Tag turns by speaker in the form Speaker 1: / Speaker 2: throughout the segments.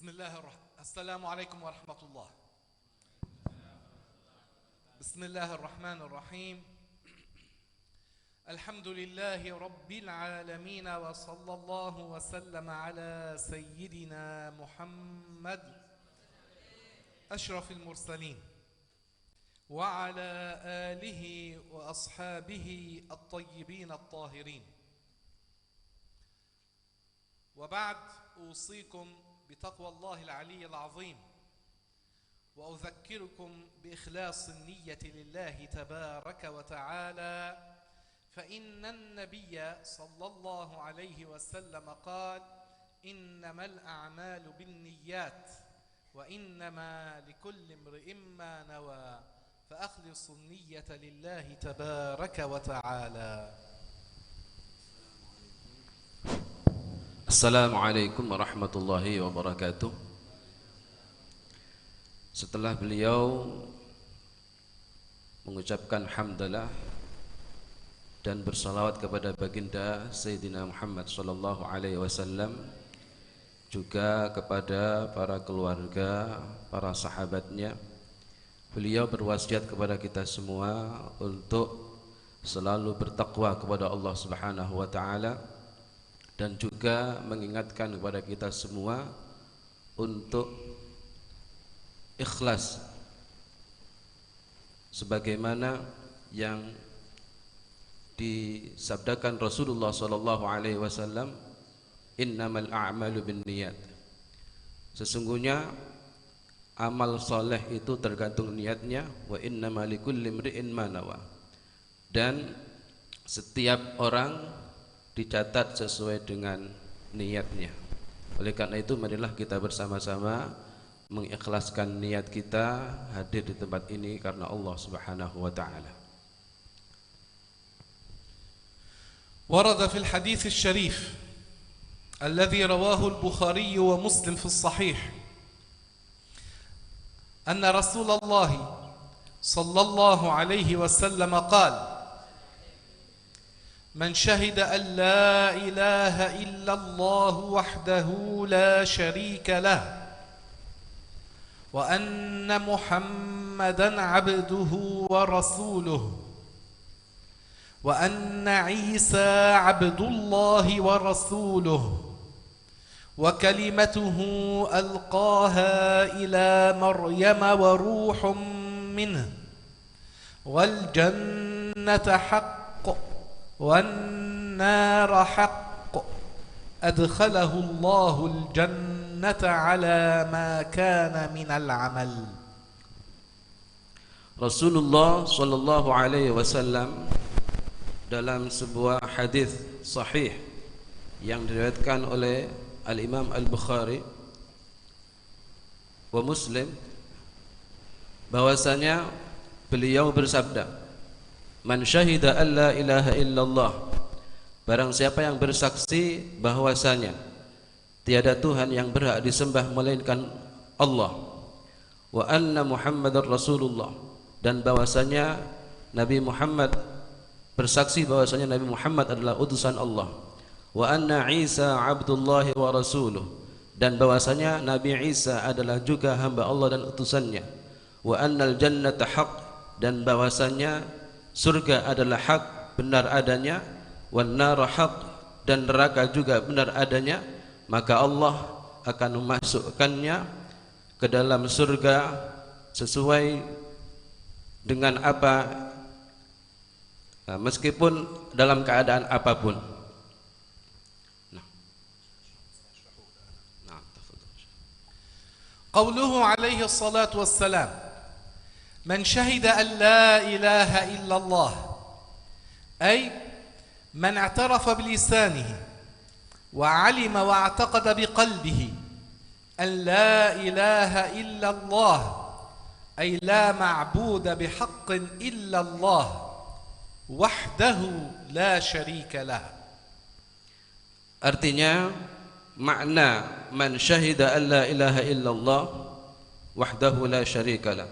Speaker 1: السلام عليكم ورحمة الله. بسم الله الرحمن الرحيم. الحمد لله رب العالمين، وصلى الله وسلم على سيدنا محمد أشرف المرسلين وعلى آله وأصحابه الطيبين الطاهرين. وبعد، أوصيكم بتقوى الله العلي العظيم، وأذكركم بإخلاص النية لله تبارك وتعالى، فإن النبي صلى الله عليه وسلم قال: إنما الأعمال بالنيات وإنما لكل امرئ ما نوى، فأخلصوا النية لله تبارك وتعالى.
Speaker 2: Assalamualaikum warahmatullahi wabarakatuh. Setelah beliau mengucapkan hamdalah dan bersalawat kepada baginda Sayyidina Muhammad sallallahu alaihi wasallam, juga kepada para keluarga, para sahabatnya, beliau berwasiat kepada kita semua untuk selalu bertakwa kepada Allah Subhanahu wa taala, dan juga mengingatkan kepada kita semua untuk ikhlas sebagaimana yang disabdakan Rasulullah sallallahu alaihi wasallam, innamal a'malu binniyat. Sesungguhnya amal soleh itu tergantung niatnya, wa innamal likulli imri'in ma nawa. Dan setiap orang dicatat sesuai dengan niatnya. Oleh karena itu, marilah kita bersama-sama mengikhlaskan niat kita hadir di tempat ini karena Allah Subhanahu wa taala.
Speaker 1: ورد في الحديث الشريف الذي رواه البخاري ومسلم في الصحيح أن رسول الله صلى الله عليه وسلم قال: من شهد أن لا إله إلا الله وحده لا شريك له وأن محمدا عبده ورسوله وأن عيسى عبد الله ورسوله وكلمته ألقاها إلى مريم وروح منه والجنة حق والنار حق أدخله الله الجنة على ما كان من العمل.
Speaker 2: Rasulullah sallallahu alaihi wasallam dalam sebuah hadis sahih yang diriwayatkan oleh Al-Imam Al-Bukhari wa Muslim, bahwasanya beliau bersabda, man syahida an la ilaha illallah, barang siapa yang bersaksi bahwasanya tiada Tuhan yang berhak disembah melainkan Allah, wa anna Muhammadar Rasulullah, dan bahwasanya Nabi Muhammad, bersaksi bahwasanya Nabi Muhammad adalah utusan Allah, wa anna Isa abdullahi wa rasuluh, dan bahwasanya Nabi Isa adalah juga hamba Allah dan utusannya, wa annal jannata haq, dan bahwasanya surga adalah hak, benar adanya, wan nar haq, dan neraka juga benar adanya, maka Allah akan memasukkannya ke dalam surga sesuai dengan apa, meskipun dalam keadaan apapun.
Speaker 1: قوله عليه الصلاة والسلام: من شهد أن لا إله إلا الله، أي من اعترف بلسانه وعلم واعتقد بقلبه أن لا إله إلا الله، أي لا معبود بحق إلا الله وحده لا شريك له.
Speaker 2: Artinya, makna man syahida an la ilaha illallah wahdahu la syarikalah,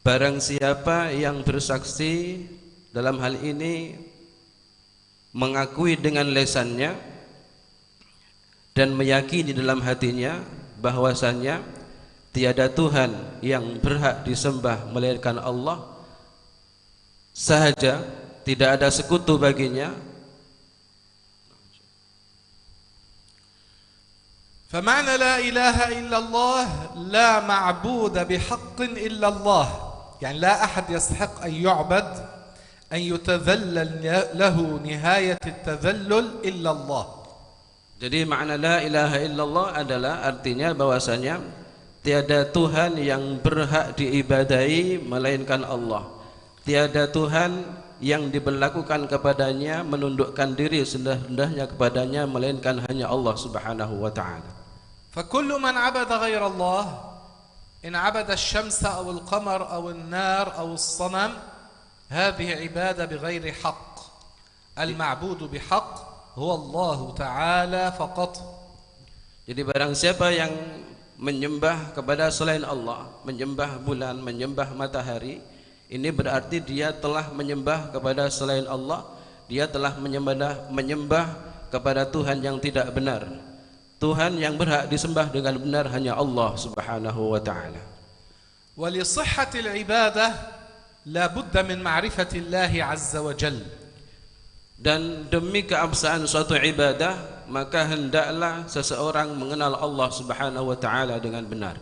Speaker 2: barang siapa yang bersaksi dalam hal ini mengakui dengan lesannya dan meyakini dalam hatinya bahwasannya tiada Tuhan yang berhak disembah melainkan Allah sahaja, tidak ada sekutu baginya.
Speaker 1: فمعنى لا إله إلا الله لا معبود بحق إلا الله، يعني لا أحد يستحق أن يعبد أن يتذلل له نهاية التذلل إلا الله.
Speaker 2: Jadi makna la ilaha illallah adalah artinya bahwasanya tiada Tuhan yang berhak diibadahi melainkan Allah. Tiada Tuhan yang diberlakukan kepadanya menundukkan diri serendah-rendahnya kepadanya melainkan hanya Allah Subhanahu wa taala.
Speaker 1: فكل من عبد غير الله إن عبد الشمس أو القمر أو النار أو الصنم هذه عبادة بغير حق. المعبود بحق هو الله تعالى فقط.
Speaker 2: Jadi barang siapa yang menyembah kepada selain Allah, menyembah bulan, menyembah matahari, ini berarti dia telah menyembah kepada selain Allah, dia telah menyembah kepada Tuhan yang tidak benar. Tuhan yang berhak disembah dengan benar hanya Allah Subhanahu wa taala.
Speaker 1: ولصحة العبادة لا بد من معرفة الله عز وجل.
Speaker 2: Dan demi keabsahan suatu ibadah, maka hendaklah seseorang mengenal Allah Subhanahu wa taala dengan benar.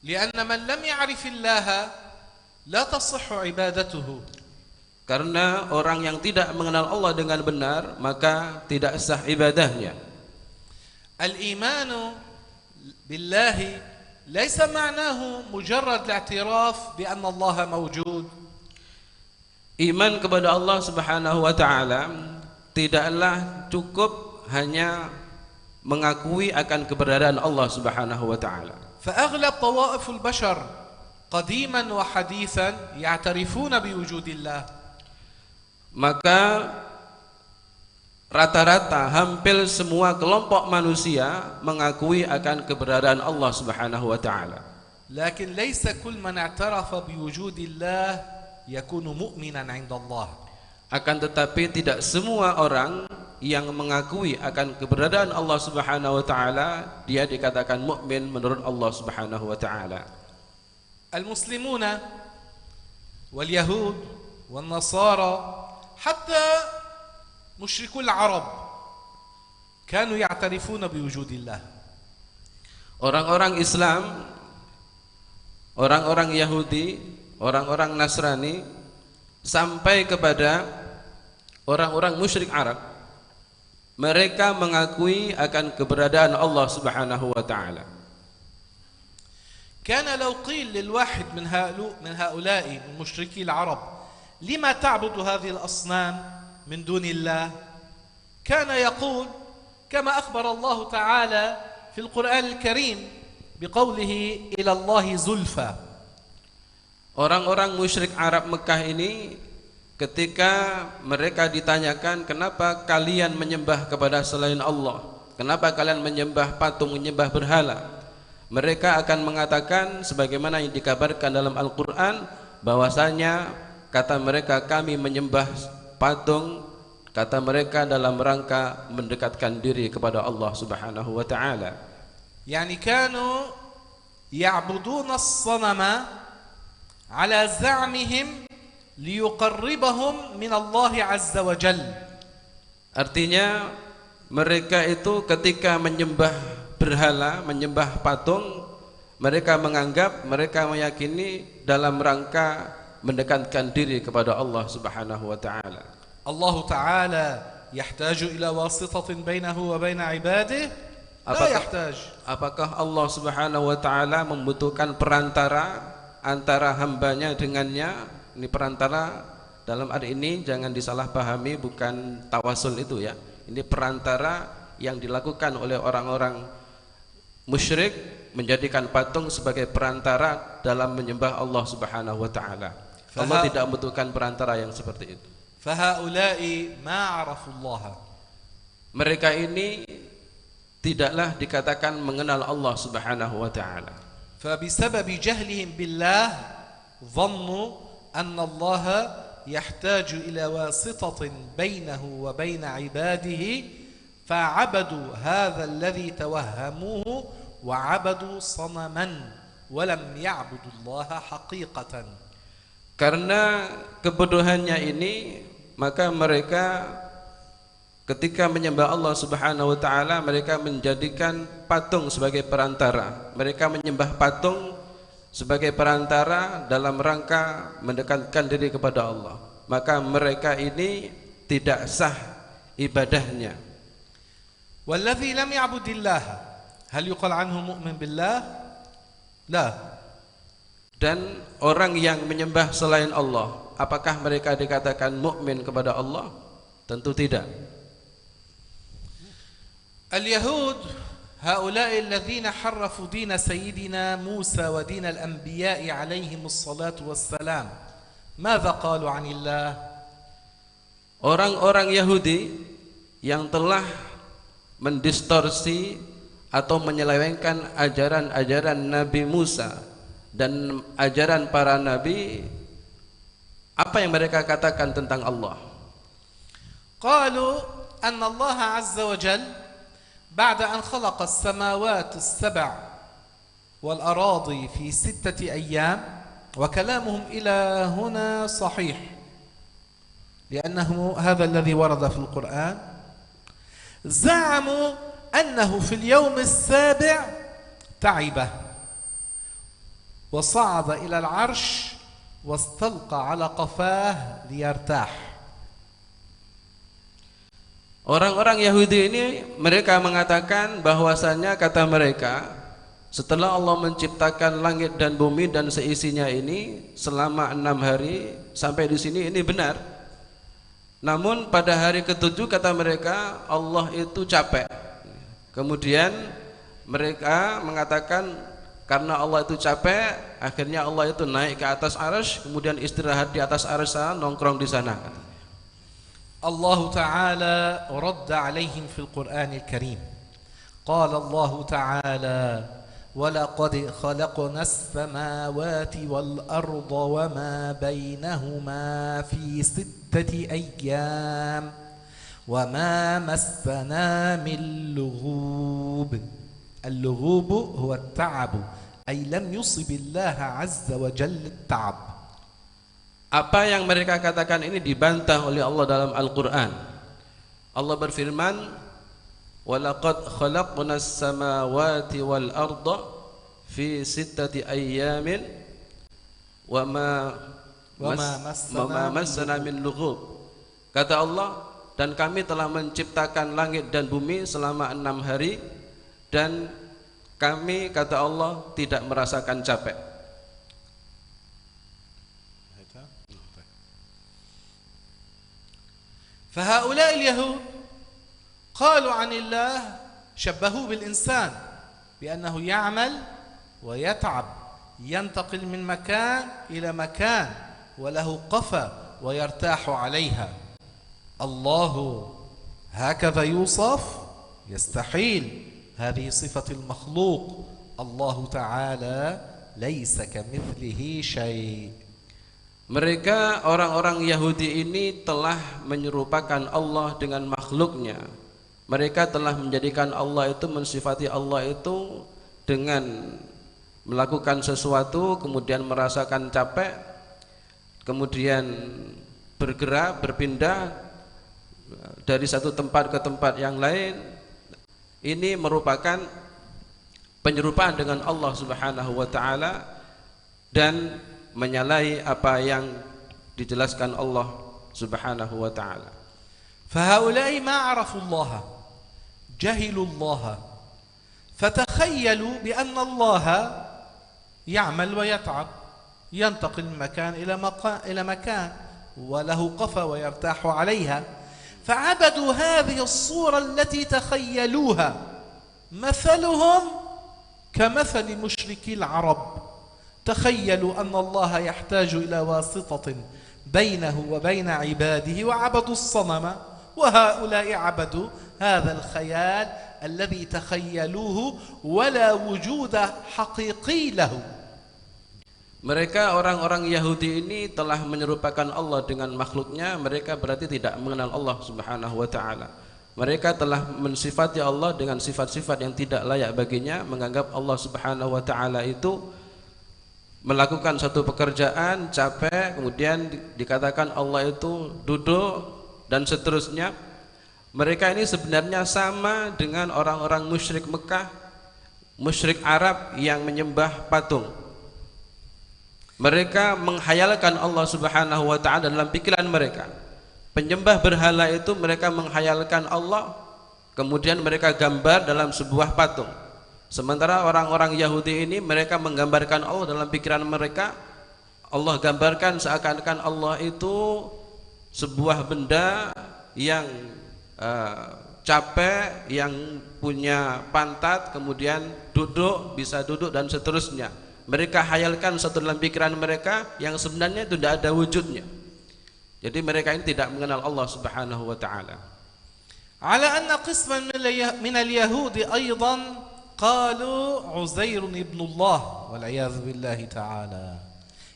Speaker 1: لأن من لم يعرف الله لا تصح عبادته.
Speaker 2: Karena orang yang tidak mengenal Allah dengan benar, maka tidak sah ibadahnya.
Speaker 1: الإيمان بالله ليس معناه مجرد الاعتراف بأن الله موجود.
Speaker 2: Iman kepada Allah Subhanahu wa taala tidaklah cukup hanya mengakui akan keberadaan Allah Subhanahu wa taala.
Speaker 1: فأغلب طوائف البشر قديما وحديثا يعترفون بوجود الله.
Speaker 2: Maka rata-rata hampir semua kelompok manusia mengakui akan keberadaan Allah Subhanahu wa taala.
Speaker 1: لكن ليس كل من اعترف بوجود الله يكون مؤمنا عند الله.
Speaker 2: Akan tetapi tidak semua orang yang mengakui akan keberadaan Allah Subhanahu wa taala dia dikatakan mukmin menurut Allah Subhanahu wa taala.
Speaker 1: المسلمون واليهود والنصارى حتى مشركو العرب كانوا يعترفون بوجود الله.
Speaker 2: Orang-orang Islam, orang-orang Yahudi, orang-orang Nasrani, sampai kepada orang-orang musyrik Arab, mereka mengakui akan keberadaan Allah Subhanahu wa taala.
Speaker 1: كان لو قيل للواحد من هؤلاء من مشركي العرب لما تعبد هذه الأصنام من دون الله كان يقول كما أخبر الله تعالى في القرآن الكريم بقوله إلى الله زلفى.
Speaker 2: Orang-orang musyrik Arab Mekah ini ketika mereka ditanyakan kenapa kalian menyembah kepada selain Allah, kenapa kalian menyembah patung, menyembah berhala, mereka akan mengatakan sebagaimana yang dikabarkan dalam Al-Quran bahwasanya kata mereka kami menyembah patung, kata mereka dalam rangka mendekatkan diri kepada Allah Subhanahu wa taala.
Speaker 1: يعني كانوا يعبدون الصنم على زعمهم ليقربهم من الله عز وجل. Artinya mereka itu ketika menyembah berhala, menyembah patung, mereka menganggap, mereka meyakini dalam rangka mendekatkan diri kepada Allah Subhanahu wa taala. Allah Ta'ala يحتاج إلى واسطة بينه وبين عباده؟ لا يحتاج.
Speaker 2: Apakah Allah Subhanahu wa taala membutuhkan perantara antara hambanya dengannya? Ini perantara dalam arti ini jangan disalahpahami, bukan tawasul itu ya. Ini perantara yang dilakukan oleh orang-orang musyrik, menjadikan patung sebagai perantara dalam menyembah Allah Subhanahu wa taala. Allah tidak membutuhkan perantara yang seperti itu.
Speaker 1: فهؤلاء ما عرفوا الله.
Speaker 2: Mereka ini tidaklah dikatakan mengenal Allah Subhanahu wa taala.
Speaker 1: فبسبب جهلهم بالله ظنوا أن الله يحتاج إلى واسطة بينه وبين عباده فعبدوا هذا الذي توهموه وعبدوا صنما ولم يعبدوا الله حقيقة.
Speaker 2: Karena kebodohannya ini, maka mereka ketika menyembah Allah Subhanahu wa taala, mereka menjadikan patung sebagai perantara. Mereka menyembah patung sebagai perantara dalam rangka mendekatkan diri kepada Allah. Maka mereka ini tidak sah ibadahnya.
Speaker 1: والذي لم يعبد الله هل يقال عنه مؤمن بالله؟ لا.
Speaker 2: Dan orang yang menyembah selain Allah, apakah mereka dikatakan mukmin kepada Allah? Tentu tidak.
Speaker 1: اليهود هؤلاء الذين حرفوا دين سيدنا موسى ودين الأنبياء عليهم الصلاة والسلام ماذا قالوا عن الله؟
Speaker 2: Orang-orang Yahudi yang telah mendistorsi atau menyelewengkan ajaran-ajaran Nabi Musa dan ajaran para nabi, apa yang mereka katakan tentang Allah?
Speaker 1: قالوا أن الله عز وجل بعد أن خلق السماوات السبع والأراضي في 6 أيام، وكلامهم إلى هنا صحيح لأنه هذا الذي ورد في القرآن، زعموا أنه في اليوم السابع تعب وصعد إلى العرش واستلقى على قفاه ليرتاح.
Speaker 2: Orang-orang Yahudi ini mereka mengatakan bahwasannya, kata mereka, setelah Allah menciptakan langit dan bumi dan seisinya ini selama 6 hari, sampai di sini ini benar. Namun pada hari ke-7 kata mereka Allah itu capek. Kemudian mereka mengatakan karena Allah itu capek, akhirnya Allah itu naik ke atas arsy, kemudian istirahat di atas arsy sana, nongkrong di sana.
Speaker 1: الله تعالى رد عليهم في القرآن الكريم، قال الله تعالى ولقد خلقنا السماوات والأرض وما بينهما في 6 أيام وما مسنا من لغوب. اللغوب هو التعب، أي لم يصب الله عز وجل التعب.
Speaker 2: Apa yang mereka katakan ini dibantah oleh Allah dalam Al-Quran. Allah berfirman, وَلَقَدْ خَلَقْنَا السَّمَاوَاتِ وَالْأَرْضَ فِي 6 أَيَّامٍ وَمَا مَسَّنَا مِنْ لُغُوبٍ. Kata Allah, dan kami telah menciptakan langit dan bumi selama 6 hari, dan kami, kata Allah, tidak merasakan capek.
Speaker 1: فهؤلاء اليهود قالوا عن الله، شبهوه بالإنسان بأنه يعمل ويتعب، ينتقل من مكان إلى مكان وله قفا ويرتاح عليها. الله هكذا يوصف؟ يستحيل، هذه صفة المخلوق، الله تعالى ليس كمثله شيء.
Speaker 2: Mereka orang-orang Yahudi ini telah menyerupakan Allah dengan makhluknya. Mereka telah menjadikan Allah itu, mensifati Allah itu dengan melakukan sesuatu, kemudian merasakan capek, kemudian bergerak, berpindah dari satu tempat ke tempat yang lain. Ini merupakan penyerupaan dengan Allah Subhanahu wa taala dan menyalahi apa yang dijelaskan Allah Subhanahu wa taala.
Speaker 1: فهؤلاء ما عرفوا الله، جهلوا الله، فتخيلوا بأن الله يعمل ويتعب، ينتقل من مكان إلى مكان وله قفا ويرتاح عليها، فعبدوا هذه الصورة التي تخيلوها. مثلهم كمثل مشركي العرب، تخيلوا أن الله يحتاج إلى واسطة بينه وبين عباده وعبدوا الصنم، وهؤلاء عبدوا هذا الخيال الذي تخيلوه ولا وجود حقيقي له.
Speaker 2: Mereka orang-orang Yahudi ini telah menyerupakan Allah dengan makhluknya. Mereka berarti tidak mengenal Allah Subhanahu wa taala. Mereka telah mensifati Allah dengan sifat-sifat yang tidak layak baginya, menganggap Allah Subhanahu wa taala itu melakukan satu pekerjaan capek, kemudian dikatakan Allah itu duduk dan seterusnya. Mereka ini sebenarnya sama dengan orang-orang musyrik Mekah, musyrik Arab yang menyembah patung. Mereka menghayalkan Allah Subhanahu wa taala dalam pikiran mereka. Penyembah berhala itu mereka menghayalkan Allah, kemudian mereka gambar dalam sebuah patung. Sementara orang-orang Yahudi ini mereka menggambarkan Allah dalam pikiran mereka. Allah gambarkan seakan-akan Allah itu sebuah benda yang capek, yang punya pantat, kemudian duduk, bisa duduk dan seterusnya. Mereka hayalkan satu dalam pikiran mereka yang sebenarnya itu tidak ada wujudnya. Jadi mereka ini tidak mengenal Allah Subhanahu wa taala.
Speaker 1: على أن قسما من اليهود أيضا قالوا عزير ابن الله والعياذ بالله تعالى،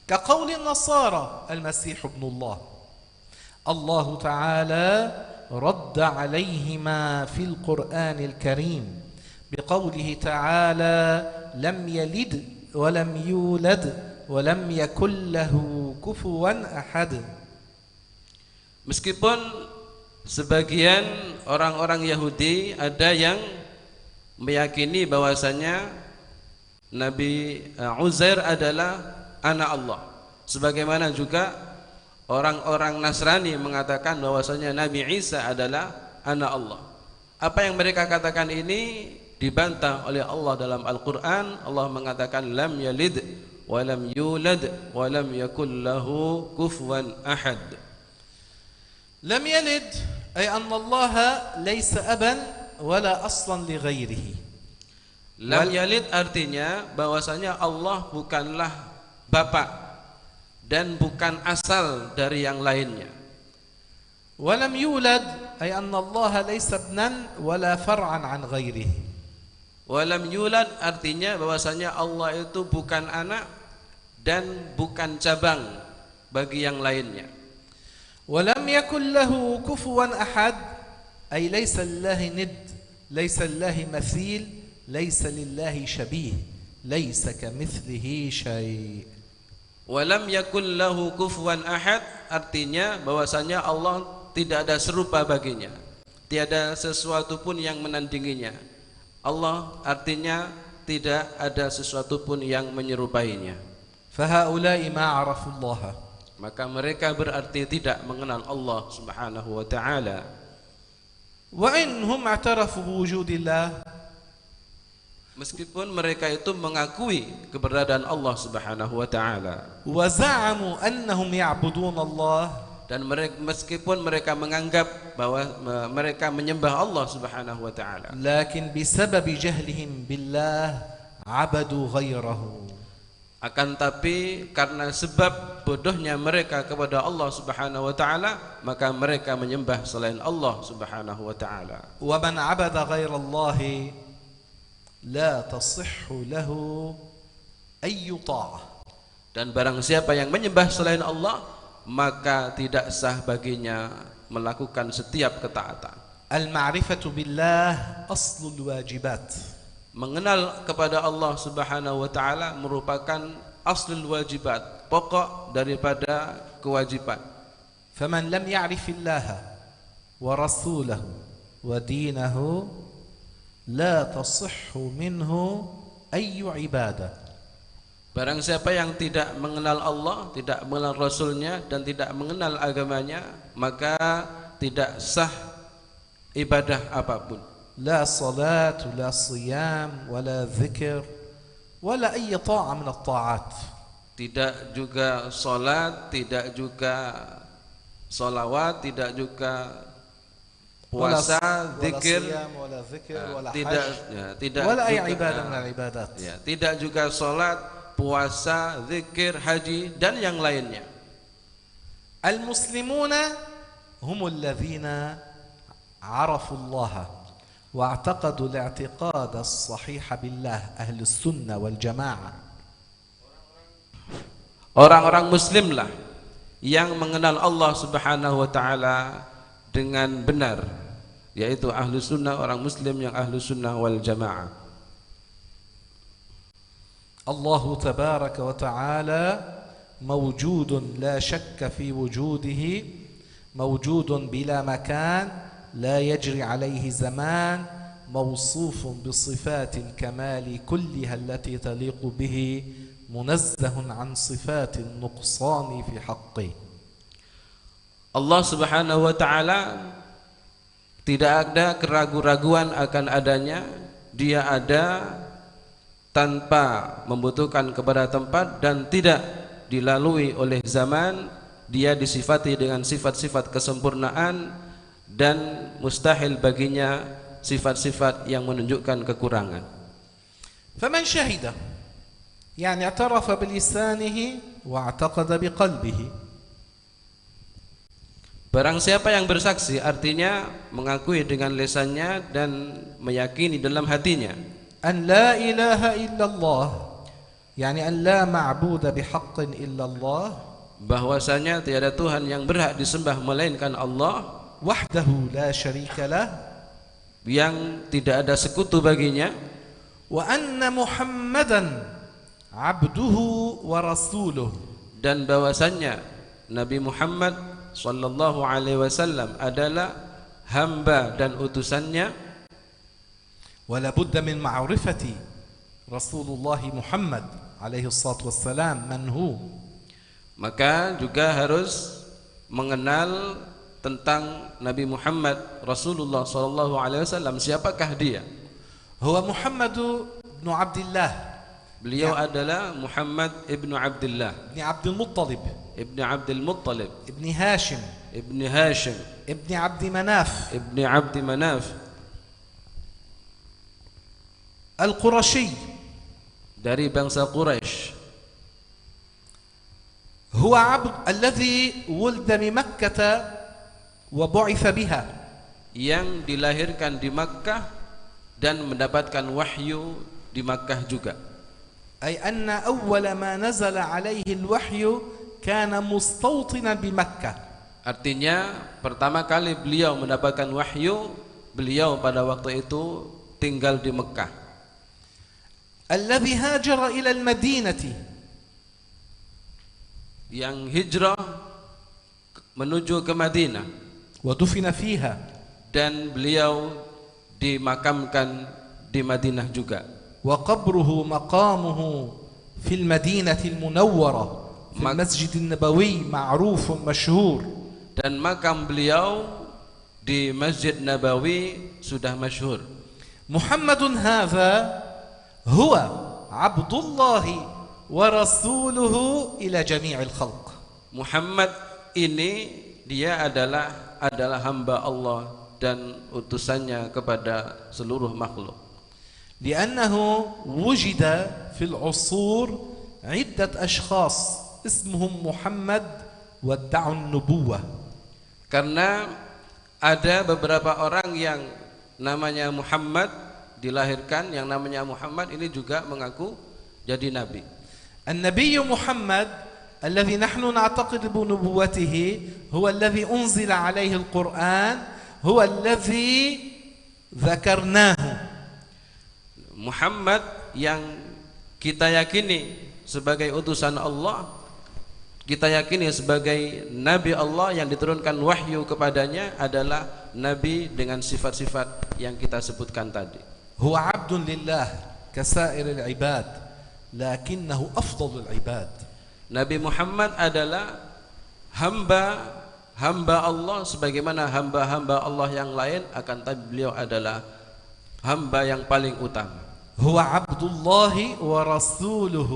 Speaker 1: كقول النصارى المسيح ابن الله. الله تعالى رد عليهما في القرآن الكريم بقوله تعالى لم يلد ولم يولد ولم يكن له كفوا أحد.
Speaker 2: Meskipun sebagian orang-orang Yahudi ada yang meyakini bahwasanya Nabi Uzair adalah anak Allah, sebagaimana juga orang-orang Nasrani mengatakan bahwasanya Nabi Isa adalah anak Allah. Apa yang mereka katakan ini dibantah oleh Allah dalam Al-Qur'an. Allah mengatakan lam yalid wa lam yulad wa lam yakul lahu kufuwan ahad.
Speaker 1: لم يلد أي أن الله ليس أبا ولا أصلا لغيره.
Speaker 2: Lam yalid artinya bahwasanya Allah bukanlah bapak dan bukan asal dari yang lainnya.
Speaker 1: ولم يولد أي أن الله ليس ابنا ولا فرعا عن غيره.
Speaker 2: Walam yulad artinya bahwasanya Allah itu bukan anak dan bukan cabang bagi yang lainnya.
Speaker 1: ولم يكن له كفوا أحد أي ليس لله ند، ليس لله مثيل، ليس لله شبيه، ليس كمثله شيء.
Speaker 2: Walam yakul lahu kufuwan ahad artinya bahwasanya Allah tidak ada serupa baginya, tiada sesuatu pun yang menandinginya. Allah artinya tidak ada sesuatu pun yang menyerupainya.
Speaker 1: فهؤلاء ما عرفوا الله.
Speaker 2: Maka mereka berarti tidak mengenal Allah Subhanahu wa taala.
Speaker 1: وإنهم اعترفوا بوجود الله.
Speaker 2: Meskipun mereka itu mengakui keberadaan Allah Subhanahu wa taala,
Speaker 1: وزعموا أنهم يعبدون الله.
Speaker 2: dan meskipun mereka menganggap bahwa mereka menyembah Allah Subhanahu wa taala,
Speaker 1: لكن بسبب جهلهم بالله عبدوا غيره.
Speaker 2: akan tapi karena sebab bodohnya mereka kepada Allah Subhanahu wa taala, maka mereka menyembah selain Allah Subhanahu wa taala.
Speaker 1: ومن عبد غير الله لا تصح له أي طاعة.
Speaker 2: Dan barang siapa yang menyembah selain Allah, maka tidak sah baginya melakukan setiap ketaatan.
Speaker 1: المعرفة بالله أصل الواجبات.
Speaker 2: Mengenal kepada Allah Subhanahu wa taala merupakan aslul wajibat, pokok daripada kewajiban.
Speaker 1: فمن لم يعرف الله ورسوله ودينه لا تصح منه أي عبادة.
Speaker 2: Barang siapa yang tidak mengenal Allah, tidak mengenal Rasulnya, dan tidak mengenal agamanya, maka tidak sah ibadah apapun.
Speaker 1: لا صلاة ولا صيام ولا ذكر ولا أي طاعة من الطاعات.
Speaker 2: Tidak juga salat, tidak juga salawat, tidak juga puasa, zikir,
Speaker 1: ولا ذكر ولا
Speaker 2: tidak
Speaker 1: حج
Speaker 2: ya, tidak
Speaker 1: ولا أي
Speaker 2: juga,
Speaker 1: عبادة من العبادات.
Speaker 2: ya, tidak juga salat, puasa, zikir, haji dan yang lainnya.
Speaker 1: المسلمون هم الذين عرفوا الله واعتقدوا الاعتقاد الصحيح بالله، أهل السنة والجماعة.
Speaker 2: Orang-orang muslimlah yang mengenal Allah Subhanahu wa taala dengan benar, yaitu ahlu sunnah, orang muslim yang ahlu sunnah wal jamaah.
Speaker 1: الله تبارك وتعالى موجود لا شك في وجوده موجود بلا مكان لا يجري عليه زمان موصوف بصفات الكمال كلها التي تليق به منزه عن صفات النقصان في حقه.
Speaker 2: Allah Subhanahu wa taala tidak ada keraguan-raguan akan adanya, dia ada tanpa membutuhkan kepada tempat dan tidak dilalui oleh zaman, dia disifati dengan sifat-sifat kesempurnaan dan mustahil baginya sifat-sifat yang menunjukkan kekurangan.
Speaker 1: فمن شهد يعني اعترف بلسانه واعتقد بقلبه.
Speaker 2: Barang siapa yang bersaksi, artinya mengakui dengan lisannya dan meyakini dalam hatinya,
Speaker 1: أن لا إله إلا الله يعني أن لا معبود بحق إلا الله,
Speaker 2: bahwasanya tiada Tuhan yang berhak disembah melainkan Allah,
Speaker 1: وحده لا شريك له,
Speaker 2: yang tidak ada sekutu baginya,
Speaker 1: وأن محمدا عبده ورسوله,
Speaker 2: dan bahwasanya Nabi Muhammad sallallahu alaihi wasallam adalah hamba dan utusannya.
Speaker 1: ولا بد من معرفة رسول الله محمد عليه الصلاة والسلام من هو.
Speaker 2: Maka juga harus mengenal tentang Nabi Muhammad Rasulullah sallallahu alaihi wasallam, siapakah dia?
Speaker 1: هو محمد بن عبد الله,
Speaker 2: Beliau adalah Muhammad ibnu Abdullah
Speaker 1: ابن عبد المطلب,
Speaker 2: ibnu Abdul Muttalib,
Speaker 1: ابن هاشم,
Speaker 2: ibnu Hashim,
Speaker 1: ابن عبد مناف,
Speaker 2: ibnu Abdi Manaf,
Speaker 1: القرشي,
Speaker 2: dari bangsa Quraisy.
Speaker 1: هو عبد الذي ولد بمكة وبعث بها,
Speaker 2: yang dilahirkan di Makkah dan mendapatkan wahyu di Makkah juga.
Speaker 1: أي أن أول ما نزل عليه الوحي كان مستوطنا بمكة.
Speaker 2: Artinya pertama kali beliau mendapatkan wahyu, beliau pada waktu itu tinggal di Mekah.
Speaker 1: الذي هاجر إلى المدينة,
Speaker 2: yang hijrah menuju ke Madinah,
Speaker 1: ودفن فيها,
Speaker 2: dan beliau dimakamkan di Madinah juga.
Speaker 1: وقبره مقامه في المدينة المنورة في المسجد النبوي معروف مشهور.
Speaker 2: Dan makam beliau di Masjid Nabawi sudah masyhur.
Speaker 1: محمد هذا هو عبد الله ورسوله إلى جميع الخلق.
Speaker 2: Muhammad ini dia adalah hamba Allah dan utusannya kepada seluruh makhluk.
Speaker 1: لأنه وجد في العصور عدة أشخاص اسمهم محمد وادعوا النبوة.
Speaker 2: Karena ada beberapa orang yang namanya Muhammad dilahirkan, yang namanya Muhammad ini juga mengaku jadi nabi.
Speaker 1: النبي محمد الذي نحن نعتقد بنبوته هو الذي أنزل عليه القرآن هو الذي ذكرناه.
Speaker 2: Muhammad yang kita yakini sebagai utusan Allah, kita yakini sebagai nabi Allah yang diturunkan wahyu kepadanya, adalah nabi dengan sifat-sifat yang kita sebutkan tadi.
Speaker 1: هو عبد لله كسائر العباد لكنه أفضل العباد.
Speaker 2: Nabi Muhammad adalah hamba Allah sebagaimana hamba-hamba Allah yang lain, akan tapi beliau adalah hamba yang paling utama.
Speaker 1: هو عبد الله ورسوله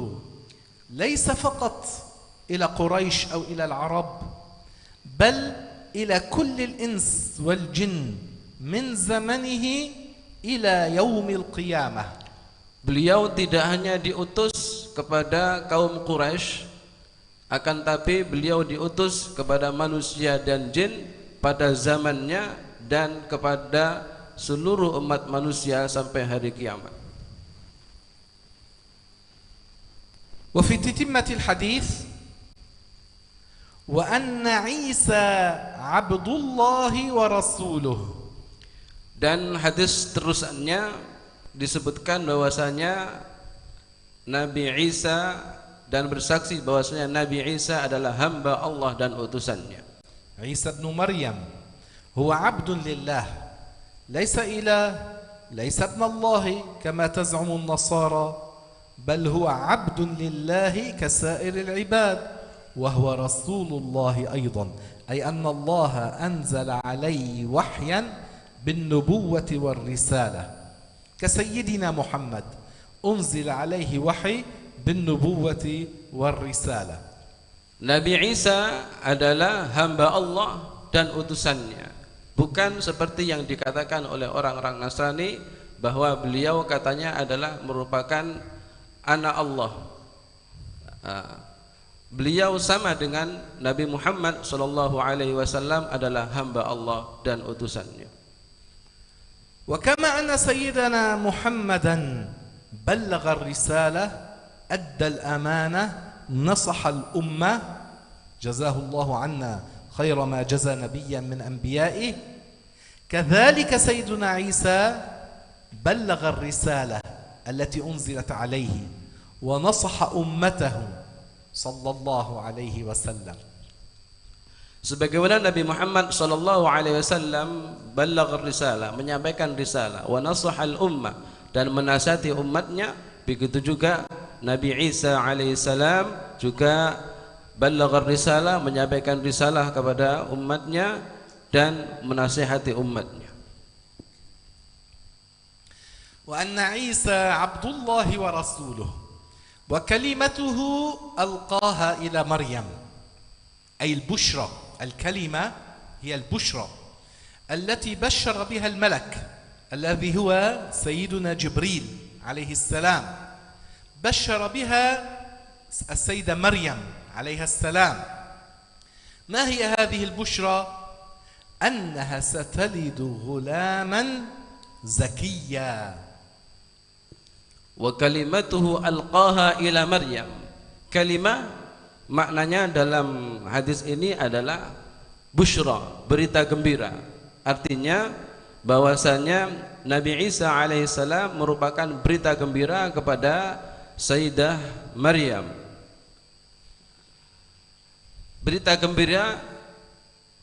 Speaker 1: ليس فقط إلى قريش أو إلى العرب بل إلى كل الإنس والجن من زمنه إلى يوم القيامة.
Speaker 2: Beliau tidak hanya diutus kepada kaum Quraisy, akan tapi beliau diutus kepada manusia dan jin pada zamannya dan kepada seluruh umat manusia sampai hari kiamat.
Speaker 1: وفي تتمة الحديث وأن عيسى عبد الله ورسوله.
Speaker 2: Dan hadis terusannya disebutkan bahwasanya Nabi Isa dan bersaksi bahwasanya Nabi Isa adalah hamba Allah dan utusannya.
Speaker 1: Isa ibn Maryam huwa 'abdun lillah, laysa ilah, laysa ibn Allah kama taz'umu an-nasara, bal huwa 'abdun lillah kasairil 'ibad wa huwa rasulullah aidan, ay anna Allah anzala 'alayhi wahyan bin nubuwwati war risalah كسيدنا محمد أنزل عليه وحي بالنبوة والرسالة.
Speaker 2: Nabi Isa adalah hamba Allah dan utusannya, bukan seperti yang dikatakan oleh orang-orang Nasrani bahwa beliau katanya adalah merupakan anak Allah. Beliau sama dengan Nabi Muhammad SAW adalah hamba Allah dan utusannya.
Speaker 1: وكما أن سيدنا محمدا بلغ الرسالة أدى الأمانة نصح الأمة جزاه الله عنا خير ما جزى نبيا من أنبيائه، كذلك سيدنا عيسى بلغ الرسالة التي أنزلت عليه ونصح أمته صلى الله عليه وسلم.
Speaker 2: Sebagaimana Nabi Muhammad sallallahu alaihi wasallam ballagha risalah, menyampaikan risalah, wa nasahal ummah, dan menasihati umatnya, begitu juga Nabi Isa alaihi salam juga ballagha risalah, menyampaikan risalah kepada umatnya dan menasihati umatnya.
Speaker 1: Wa anna Isa Abdullah wa rasuluh wa kalimatuhu alqaha ila Maryam, ay al-bushra. الكلمة هي البشرى التي بشر بها الملك الذي هو سيدنا جبريل عليه السلام، بشر بها السيدة مريم عليها السلام. ما هي هذه البشرى؟ أنها ستلد غلاما زكيا.
Speaker 2: وكلمته ألقاها إلى مريم. Kalimah maknanya dalam hadis ini adalah busyra, berita gembira. Artinya bahwasanya Nabi Isa alaihissalam merupakan berita gembira kepada Sayyidah Maryam. Berita gembira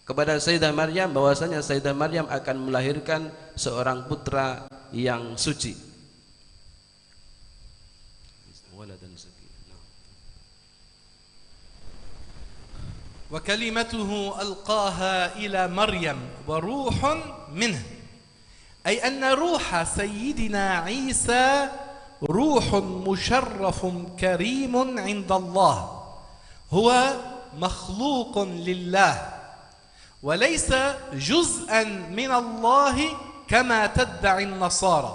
Speaker 2: kepada Sayyidah Maryam bahwasanya Sayyidah Maryam akan melahirkan seorang putra yang suci.
Speaker 1: وكلمته ألقاها إلى مريم وروح منه، أي أن روح سيدنا عيسى روح مشرف كريم عند الله، هو مخلوق لله وليس جزءا من الله كما تدعي النصارى.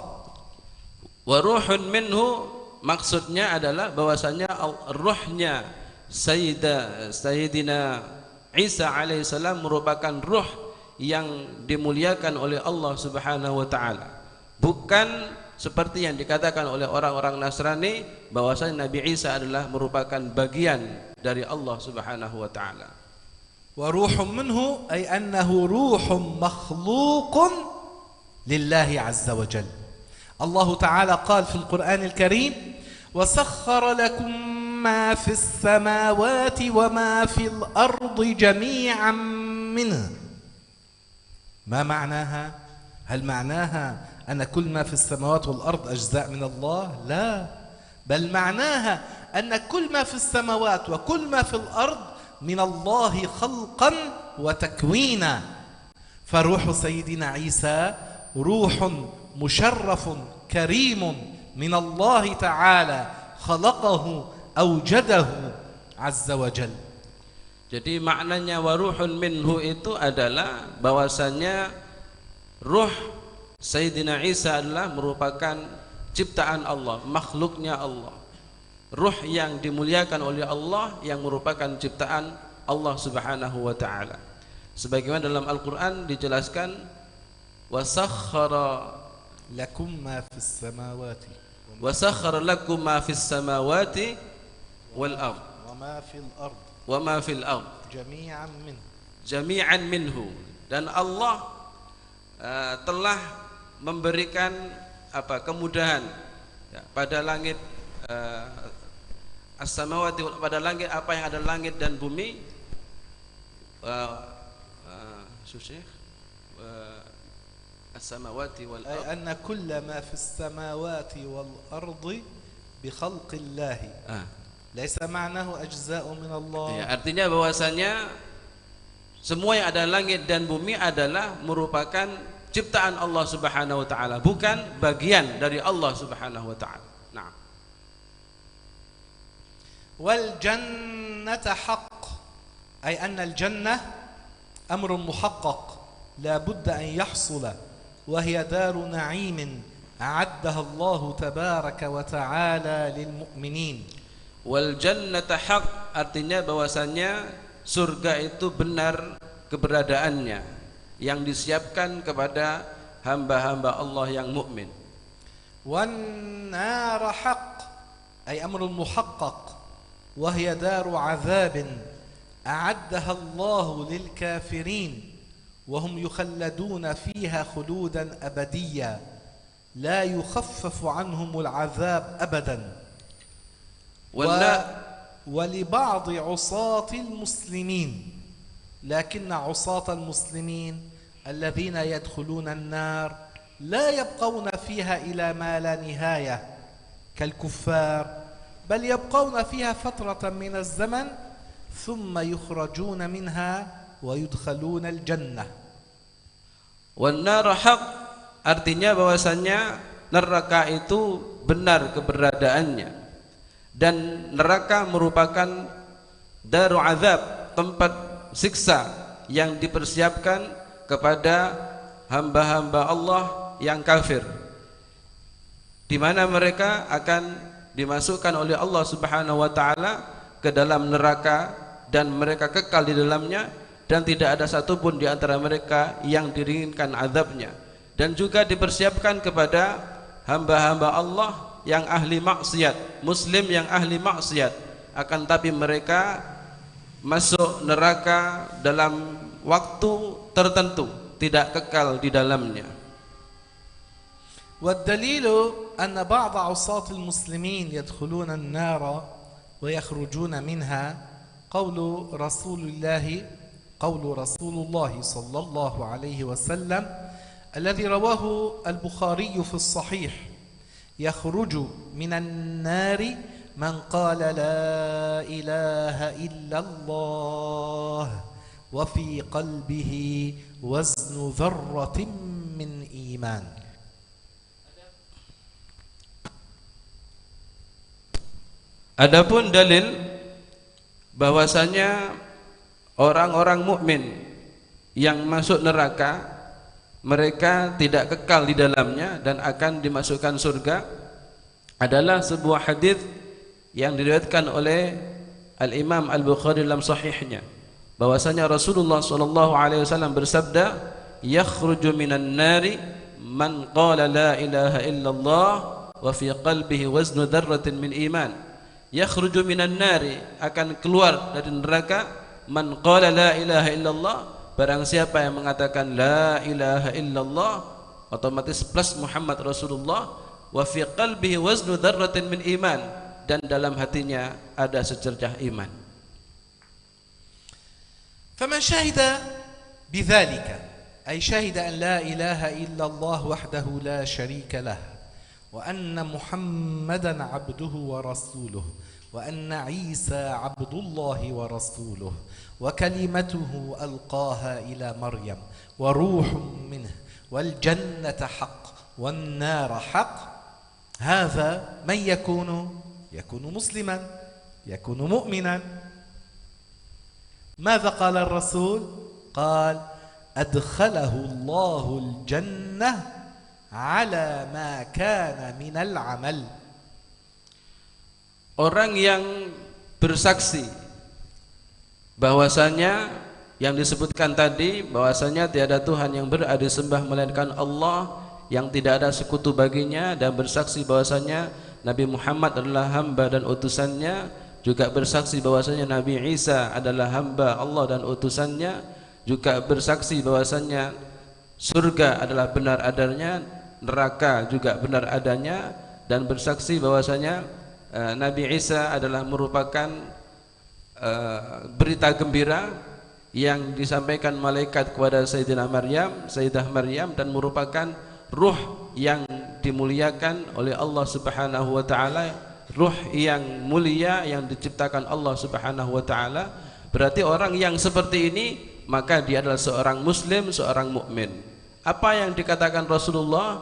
Speaker 2: وروح منه maksudnya adalah bahwasanya ruhnya Sayyidina Isa alaihissalam merupakan ruh yang dimuliakan oleh Allah subhanahu wa ta'ala, bukan seperti yang dikatakan oleh orang-orang Nasrani bahwasanya Nabi Isa adalah merupakan bagian dari Allah subhanahu wa ta'ala.
Speaker 1: Wa ruhun minhu ay annahu ruhun makhluqun lillahi azza wa jalla. Allah ta'ala qala fil Qur'an al-Karim wa sakhkhara lakum ما في السماوات وما في الأرض جميعا منه. ما معناها؟ هل معناها أن كل ما في السماوات والأرض أجزاء من الله؟ لا، بل معناها أن كل ما في السماوات وكل ما في الأرض من الله خلقا وتكوينا. فروح سيدنا عيسى روح مشرف كريم من الله تعالى خلقه Aujadahu azza wa jal.
Speaker 2: Jadi maknanya waruhun minhu itu adalah bahwasanya ruh Sayyidina Isa adalah merupakan ciptaan Allah, makhluknya Allah, ruh yang dimuliakan oleh Allah, yang merupakan ciptaan Allah subhanahu wa ta'ala. Sebagaimana dalam Al-Quran dijelaskan wasakhara
Speaker 1: lakum ma fis samawati
Speaker 2: wasakhara lakum ma fis samawati wal ard wa ma fil ard
Speaker 1: jami'an minhu.
Speaker 2: Dan Allah telah memberikan kemudahan ya, pada langit as-samawati pada langit apa yang ada langit dan bumi as-samawati wal ard
Speaker 1: أي أن كل ما في السماوات والأرض بخلق الله ليس معناه أجزاء من الله.
Speaker 2: ya, artinya bahwasanya semua yang ada langit dan bumi adalah merupakan ciptaan Allah Subhanahu wa taala, bukan bagian dari Allah Subhanahu wa taala. Nah.
Speaker 1: والجنة حق أي أن الجنة أمر محقق لا بد أن يحصل وهي دار نعيم أعدها الله تبارك وتعالى للمؤمنين.
Speaker 2: والجنة حق artinya bahwasanya surga itu benar keberadaannya yang disiapkan kepada hamba-hamba Allah yang mukmin.
Speaker 1: والنار حق أي أمر محقق وهي دار عذاب أعدها الله للكافرين وهم يخلدون فيها خلودا أبديا لا يخفف عنهم العذاب أبدا. ولبعض عصاة المسلمين لكن عصاة المسلمين الذين يدخلون النار لا يبقون فيها إلى ما لا نهاية كالكفار بل يبقون فيها فترة من الزمن ثم يخرجون منها ويدخلون الجنة.
Speaker 2: والنار حق artinya bahwasanya neraka itu benar keberadaannya dan neraka merupakan daru azab, tempat siksa yang dipersiapkan kepada hamba-hamba Allah yang kafir, di mana mereka akan dimasukkan oleh Allah Subhanahu wa taala ke dalam neraka dan mereka kekal di dalamnya dan tidak ada satupun di antara mereka yang diringankan azabnya. Dan juga dipersiapkan kepada hamba-hamba Allah yang ahli maksiat, muslim yang ahli maksiat, akan tapi mereka masuk neraka dalam waktu tertentu, tidak kekal di dalamnya.
Speaker 1: والدليل أن بعض عصاة المسلمين يدخلون النار ويخرجون منها قول رسول الله صلى الله عليه وسلم الذي رواه البخاري في الصحيح يخرج من النار من قال لا إله إلا الله وفي قلبه وزن ذرة من إيمان.
Speaker 2: Adapun dalil bahwasanya orang-orang mukmin yang masuk neraka mereka tidak kekal di dalamnya dan akan dimasukkan surga adalah sebuah hadis yang diriwayatkan oleh Al-Imam Al-Bukhari dalam sahihnya, bahwasanya Rasulullah SAW bersabda, yakhruju minan nari man qala la ilaha illallah wa fi qalbihi waznu dzarratin min iman. Yakhruju minan nari, akan keluar dari neraka, man qala la ilaha illallah, barang siapa yang mengatakan la ilaha illallah, otomatis plus Muhammad Rasulullah, wa fi qalbihi waznu dzarratin min iman, dan dalam hatinya ada secercah iman.
Speaker 1: فمن شهد بذلك أي شهد أن لا إله إلا الله وحده لا شريك له وأن محمدا عبده ورسوله وأن عيسى عبد الله ورسوله وكلمته ألقاها إلى مريم وروح منه والجنة حق والنار حق، هذا من يكون مسلما، يكون مؤمنا. ماذا قال الرسول؟ قال أدخله الله الجنة على ما كان من العمل.
Speaker 2: Orang yang bersaksi bahwasanya yang disebutkan tadi, bahwasanya tiada Tuhan yang berhak disembah melainkan Allah yang tidak ada sekutu baginya, dan bersaksi bahwasanya Nabi Muhammad adalah hamba dan utusannya, juga bersaksi bahwasanya Nabi Isa adalah hamba Allah dan utusannya, juga bersaksi bahwasanya surga adalah benar adanya, neraka juga benar adanya, dan bersaksi bahwasanya Nabi Isa adalah merupakan berita gembira yang disampaikan malaikat kepada Sayyidah Maryam, dan merupakan ruh yang dimuliakan oleh Allah Subhanahu wa taala, ruh yang mulia yang diciptakan Allah Subhanahu wa taala. Berarti orang yang seperti ini maka dia adalah seorang muslim, seorang mukmin. Apa yang dikatakan Rasulullah,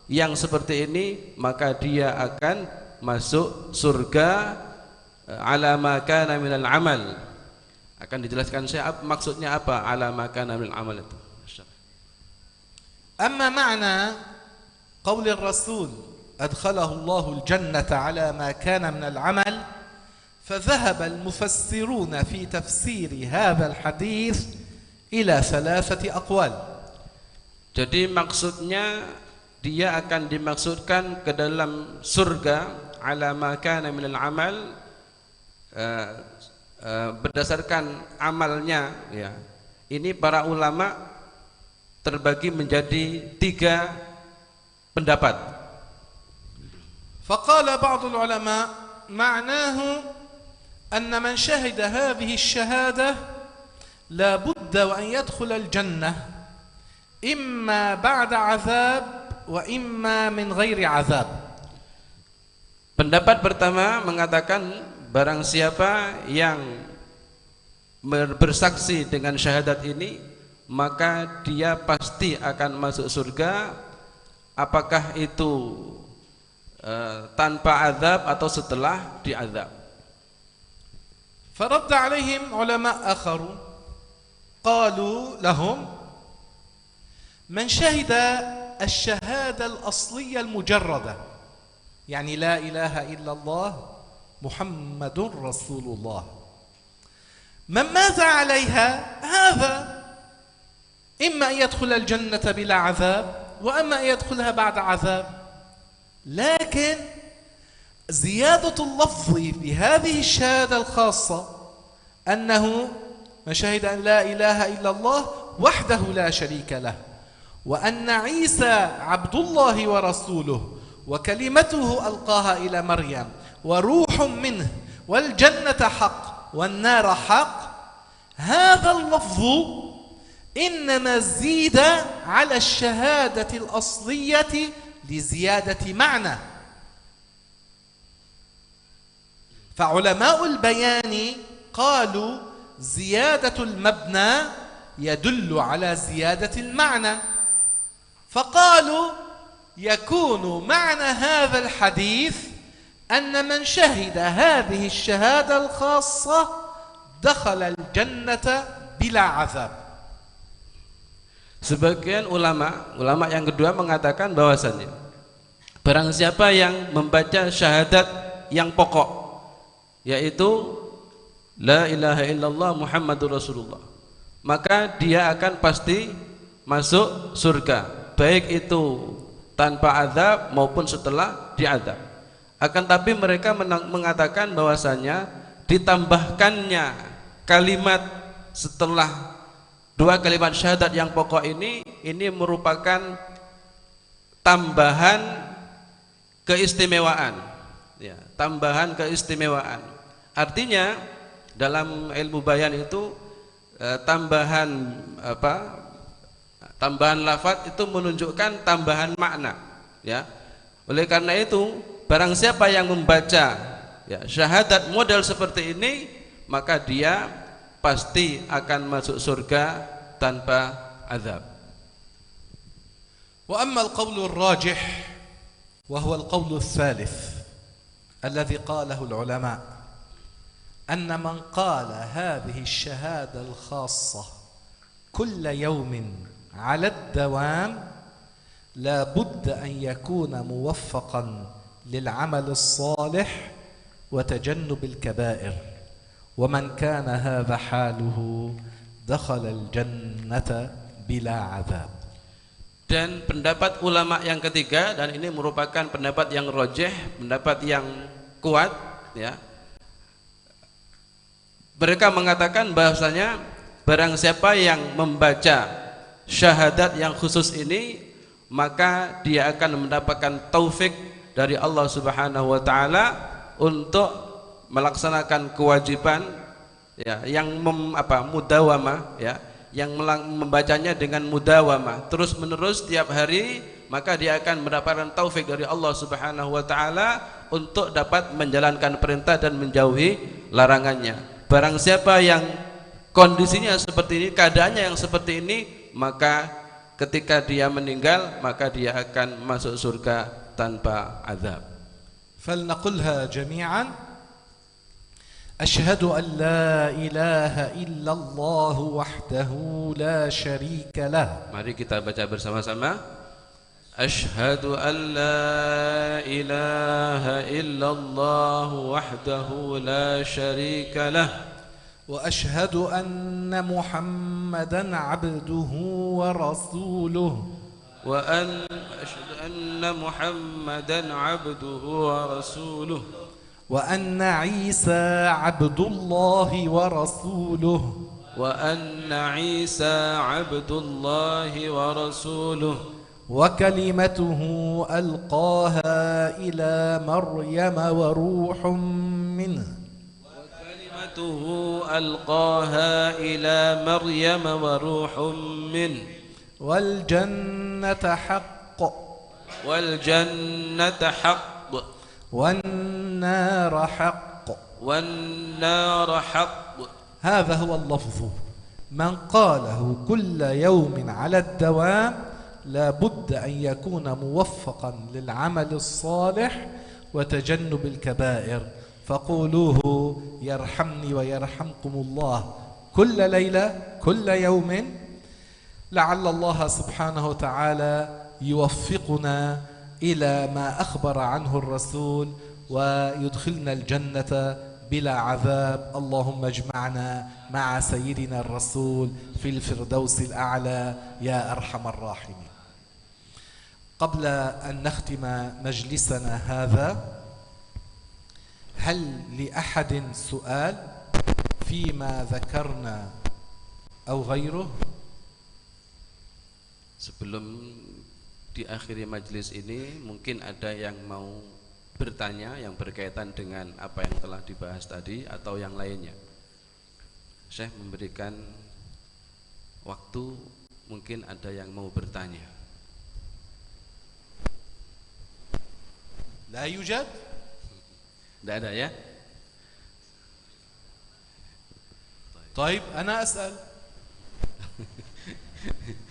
Speaker 2: yang seperti ini maka dia akan masuk surga ala ma kana minal amal. Akan dijelaskan saya maksudnya apa ala ma kana minal amal itu.
Speaker 1: أما معنى قول الرسول أدخله الله الجنة على ما كان من العمل، فذهب المفسرون في تفسير هذا الحديث إلى 3 أقوال.
Speaker 2: Jadi maksudnya dia akan dimaksudkan ke dalam surga ala ma kana minal amal, berdasarkan amalnya, ya. Ini para ulama terbagi menjadi 3 pendapat.
Speaker 1: فقال بعض العلماء معناه أن من شهد هذه الشهادة لا بد وأن يدخل الجنة إما بعد عذاب وإما من غير عذاب.
Speaker 2: Pendapat pertama mengatakan barang siapa yang bersaksi dengan syahadat ini maka dia pasti akan masuk surga, apakah itu tanpa azab atau setelah diazab.
Speaker 1: فرد عليهم علماء آخرون قالوا لهم من شهد الشهادة الأصلية المجردة، يعني لا إله إلا الله محمد رسول الله، من مات عليها هذا إما أن يدخل الجنة بلا عذاب وأما أن يدخلها بعد عذاب. لكن زيادة اللفظ بهذه الشهادة الخاصة أنه من شهد أن لا إله إلا الله وحده لا شريك له، وأن عيسى عبد الله ورسوله وكلمته ألقاها إلى مريم وروح منه والجنة حق والنار حق، هذا اللفظ إنما زيد على الشهادة الأصلية لزيادة معنى. فعلماء البيان قالوا زيادة المبنى يدل على زيادة المعنى، فقالوا يكون معنى هذا الحديث أن من شهد هذه الشهادة الخاصة دخل الجنة بلا عذاب.
Speaker 2: Sebagian ulama yang kedua mengatakan bahwasannya barang siapa yang membaca syahadat yang pokok, yaitu la ilaha illallah Muhammadur Rasulullah, maka dia akan pasti masuk surga, baik itu tanpa azab maupun setelah diazab. Akan tapi mereka mengatakan bahwasanya ditambahkannya kalimat setelah 2 kalimat syahadat yang pokok ini merupakan tambahan keistimewaan, ya, tambahan keistimewaan. Artinya dalam ilmu bayan itu tambahan lafaz itu menunjukkan tambahan makna, ya. Oleh karena itu barang siapa yang membaca, ya, syahadat model seperti ini, maka dia pasti akan masuk surga tanpa azab.
Speaker 1: وأما القول الراجح وهو القول الثالث الذي قاله العلماء أن من قال هذه الشهادة الخاصة كل يوم على الدوام لا بد أن يكون موفقا للعمل الصالح وتجنب الكبائر، ومن كان هذا حاله دخل الجنة بلا عذاب.
Speaker 2: Dan pendapat ulama yang ketiga, dan ini merupakan pendapat yang rajih, pendapat yang kuat, ya. Mereka mengatakan bahwasanya barang siapa yang membaca syahadat yang khusus ini, maka dia akan mendapatkan taufik dari Allah Subhanahu wa taala untuk melaksanakan kewajiban ya, yang mudawamah ya, yang membacanya dengan mudawamah terus menerus tiap hari, maka dia akan mendapatkan taufik dari Allah Subhanahu wa taala untuk dapat menjalankan perintah dan menjauhi larangannya. Barang siapa yang kondisinya seperti ini, keadaannya yang seperti ini, maka ketika dia meninggal maka dia akan masuk surga tanpa azab.
Speaker 1: فلنقلها جميعا أشهد أن لا إله إلا الله وحده لا شريك له.
Speaker 2: Mari kita baca bersama-sama. Asyhadu an la ilaha illallah wahdahu la syarika lah.
Speaker 1: وأشهد أن محمدا عبده ورسوله.
Speaker 2: أشهد أن محمدا عبده ورسوله.
Speaker 1: وأن عيسى عبد الله ورسوله.
Speaker 2: وأن عيسى عبد الله ورسوله.
Speaker 1: وكلمته ألقاها إلى مريم وروح منه.
Speaker 2: وكلمته ألقاها إلى مريم وروح منه.
Speaker 1: والجنة حق.
Speaker 2: والجنة حق.
Speaker 1: والنار حق.
Speaker 2: والنار حق.
Speaker 1: هذا هو اللفظ، من قاله كل يوم على الدوام لا بد أن يكون موفقا للعمل الصالح وتجنب الكبائر. فقولوه يرحمني ويرحمكم الله كل ليلة كل يوم، لعل الله سبحانه وتعالى يوفقنا إلى ما أخبر عنه الرسول ويدخلنا الجنة بلا عذاب. اللهم اجمعنا مع سيدنا الرسول في الفردوس الأعلى يا أرحم الراحمين. قبل أن نختم مجلسنا هذا، هل لأحد سؤال فيما ذكرنا أو غيره؟
Speaker 2: Sebelum diakhiri majelis ini, mungkin ada yang mau bertanya yang berkaitan dengan apa yang telah dibahas tadi atau yang lainnya. Syekh memberikan waktu, mungkin ada yang mau bertanya.
Speaker 1: لا يوجد؟
Speaker 2: Tidak ada ya?
Speaker 1: طيب أنا أسأل.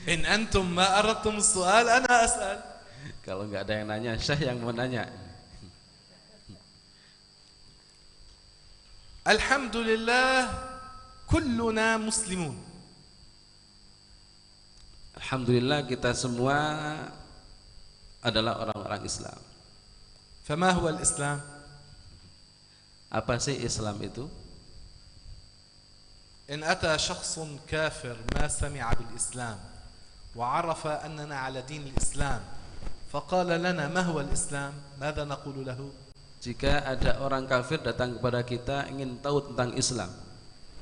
Speaker 1: إن أنتم ما أردتم السؤال أنا أسأل.
Speaker 2: Kalau nggak ada yang nanya, Syekh yang mau nanya.
Speaker 1: الحمد لله كلنا مسلمون.
Speaker 2: Alhamdulillah kita semua adalah orang-orang Islam.
Speaker 1: فما هو الإسلام؟
Speaker 2: Apa sih Islam itu?
Speaker 1: إن أتى شخص كافر ما سمع بالإسلام وعرف أننا على دين الإسلام فقال لنا ما هو الإسلام، ماذا نقول له؟
Speaker 2: Jika ada orang kafir datang kepada kita ingin tahu tentang Islam,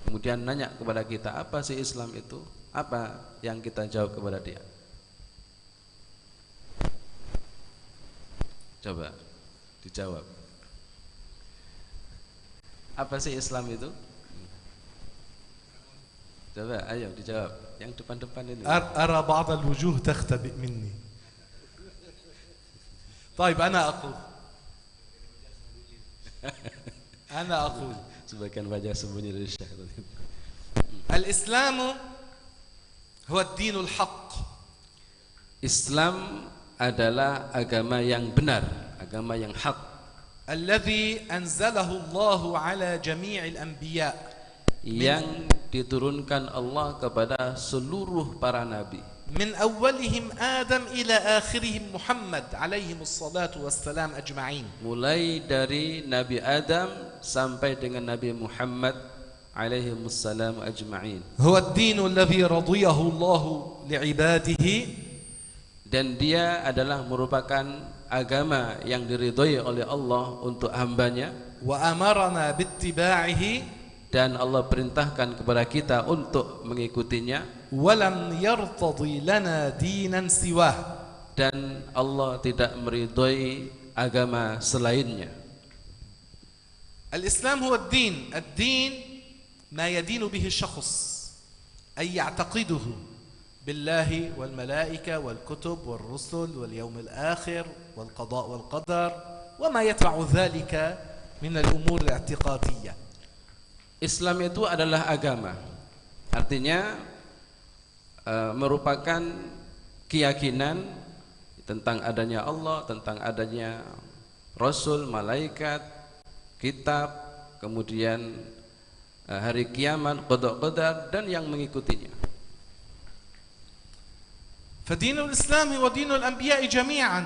Speaker 2: kemudian nanya kepada kita apa sih Islam itu, apa yang kita jawab kepada dia? Coba dijawab. Apa sih Islam itu? Coba ayo dijawab. Yang depan-depan ini.
Speaker 1: أرى بعض الوجوه تختبئ مني. طيب أنا أقول
Speaker 2: Sebagian wajah sembunyi dari Syekh.
Speaker 1: الإسلام هو الدين الحق.
Speaker 2: Islam adalah agama yang benar, agama yang hak.
Speaker 1: الذي أنزله الله على جميع الأنبياء.
Speaker 2: Yang diturunkan Allah kepada seluruh para nabi.
Speaker 1: من أولهم آدم إلى آخرهم محمد عليهم الصلاة والسلام أجمعين.
Speaker 2: Mulai dari Nabi Adam sampai dengan Nabi Muhammad alaihi wassalam ajma'in.
Speaker 1: هو الدين الذي رضيه الله لعباده.
Speaker 2: Dan dia adalah merupakan agama yang diridhoi oleh Allah untuk hambanya.
Speaker 1: وأمرنا باتباعه.
Speaker 2: Dan Allah perintahkan kepada kita untuk mengikutinya.
Speaker 1: ولم يرتضي لنا دينا سواه.
Speaker 2: dan Allah tidak meridhoi agama selainnya.
Speaker 1: الإسلام هو الدين. الدين ما يدين به الشخص أي يعتقده بالله والملائكة والكتب والرسل واليوم الآخر والقضاء والقدر وما يتبع ذلك من الأمور الاعتقادية.
Speaker 2: Islam itu adalah agama. Artinya merupakan keyakinan tentang adanya Allah, tentang adanya Rasul, malaikat, kitab, kemudian hari kiamat, qada qadar dan yang mengikutinya.
Speaker 1: فدين الإسلام هو دين الأنبياء جميعا.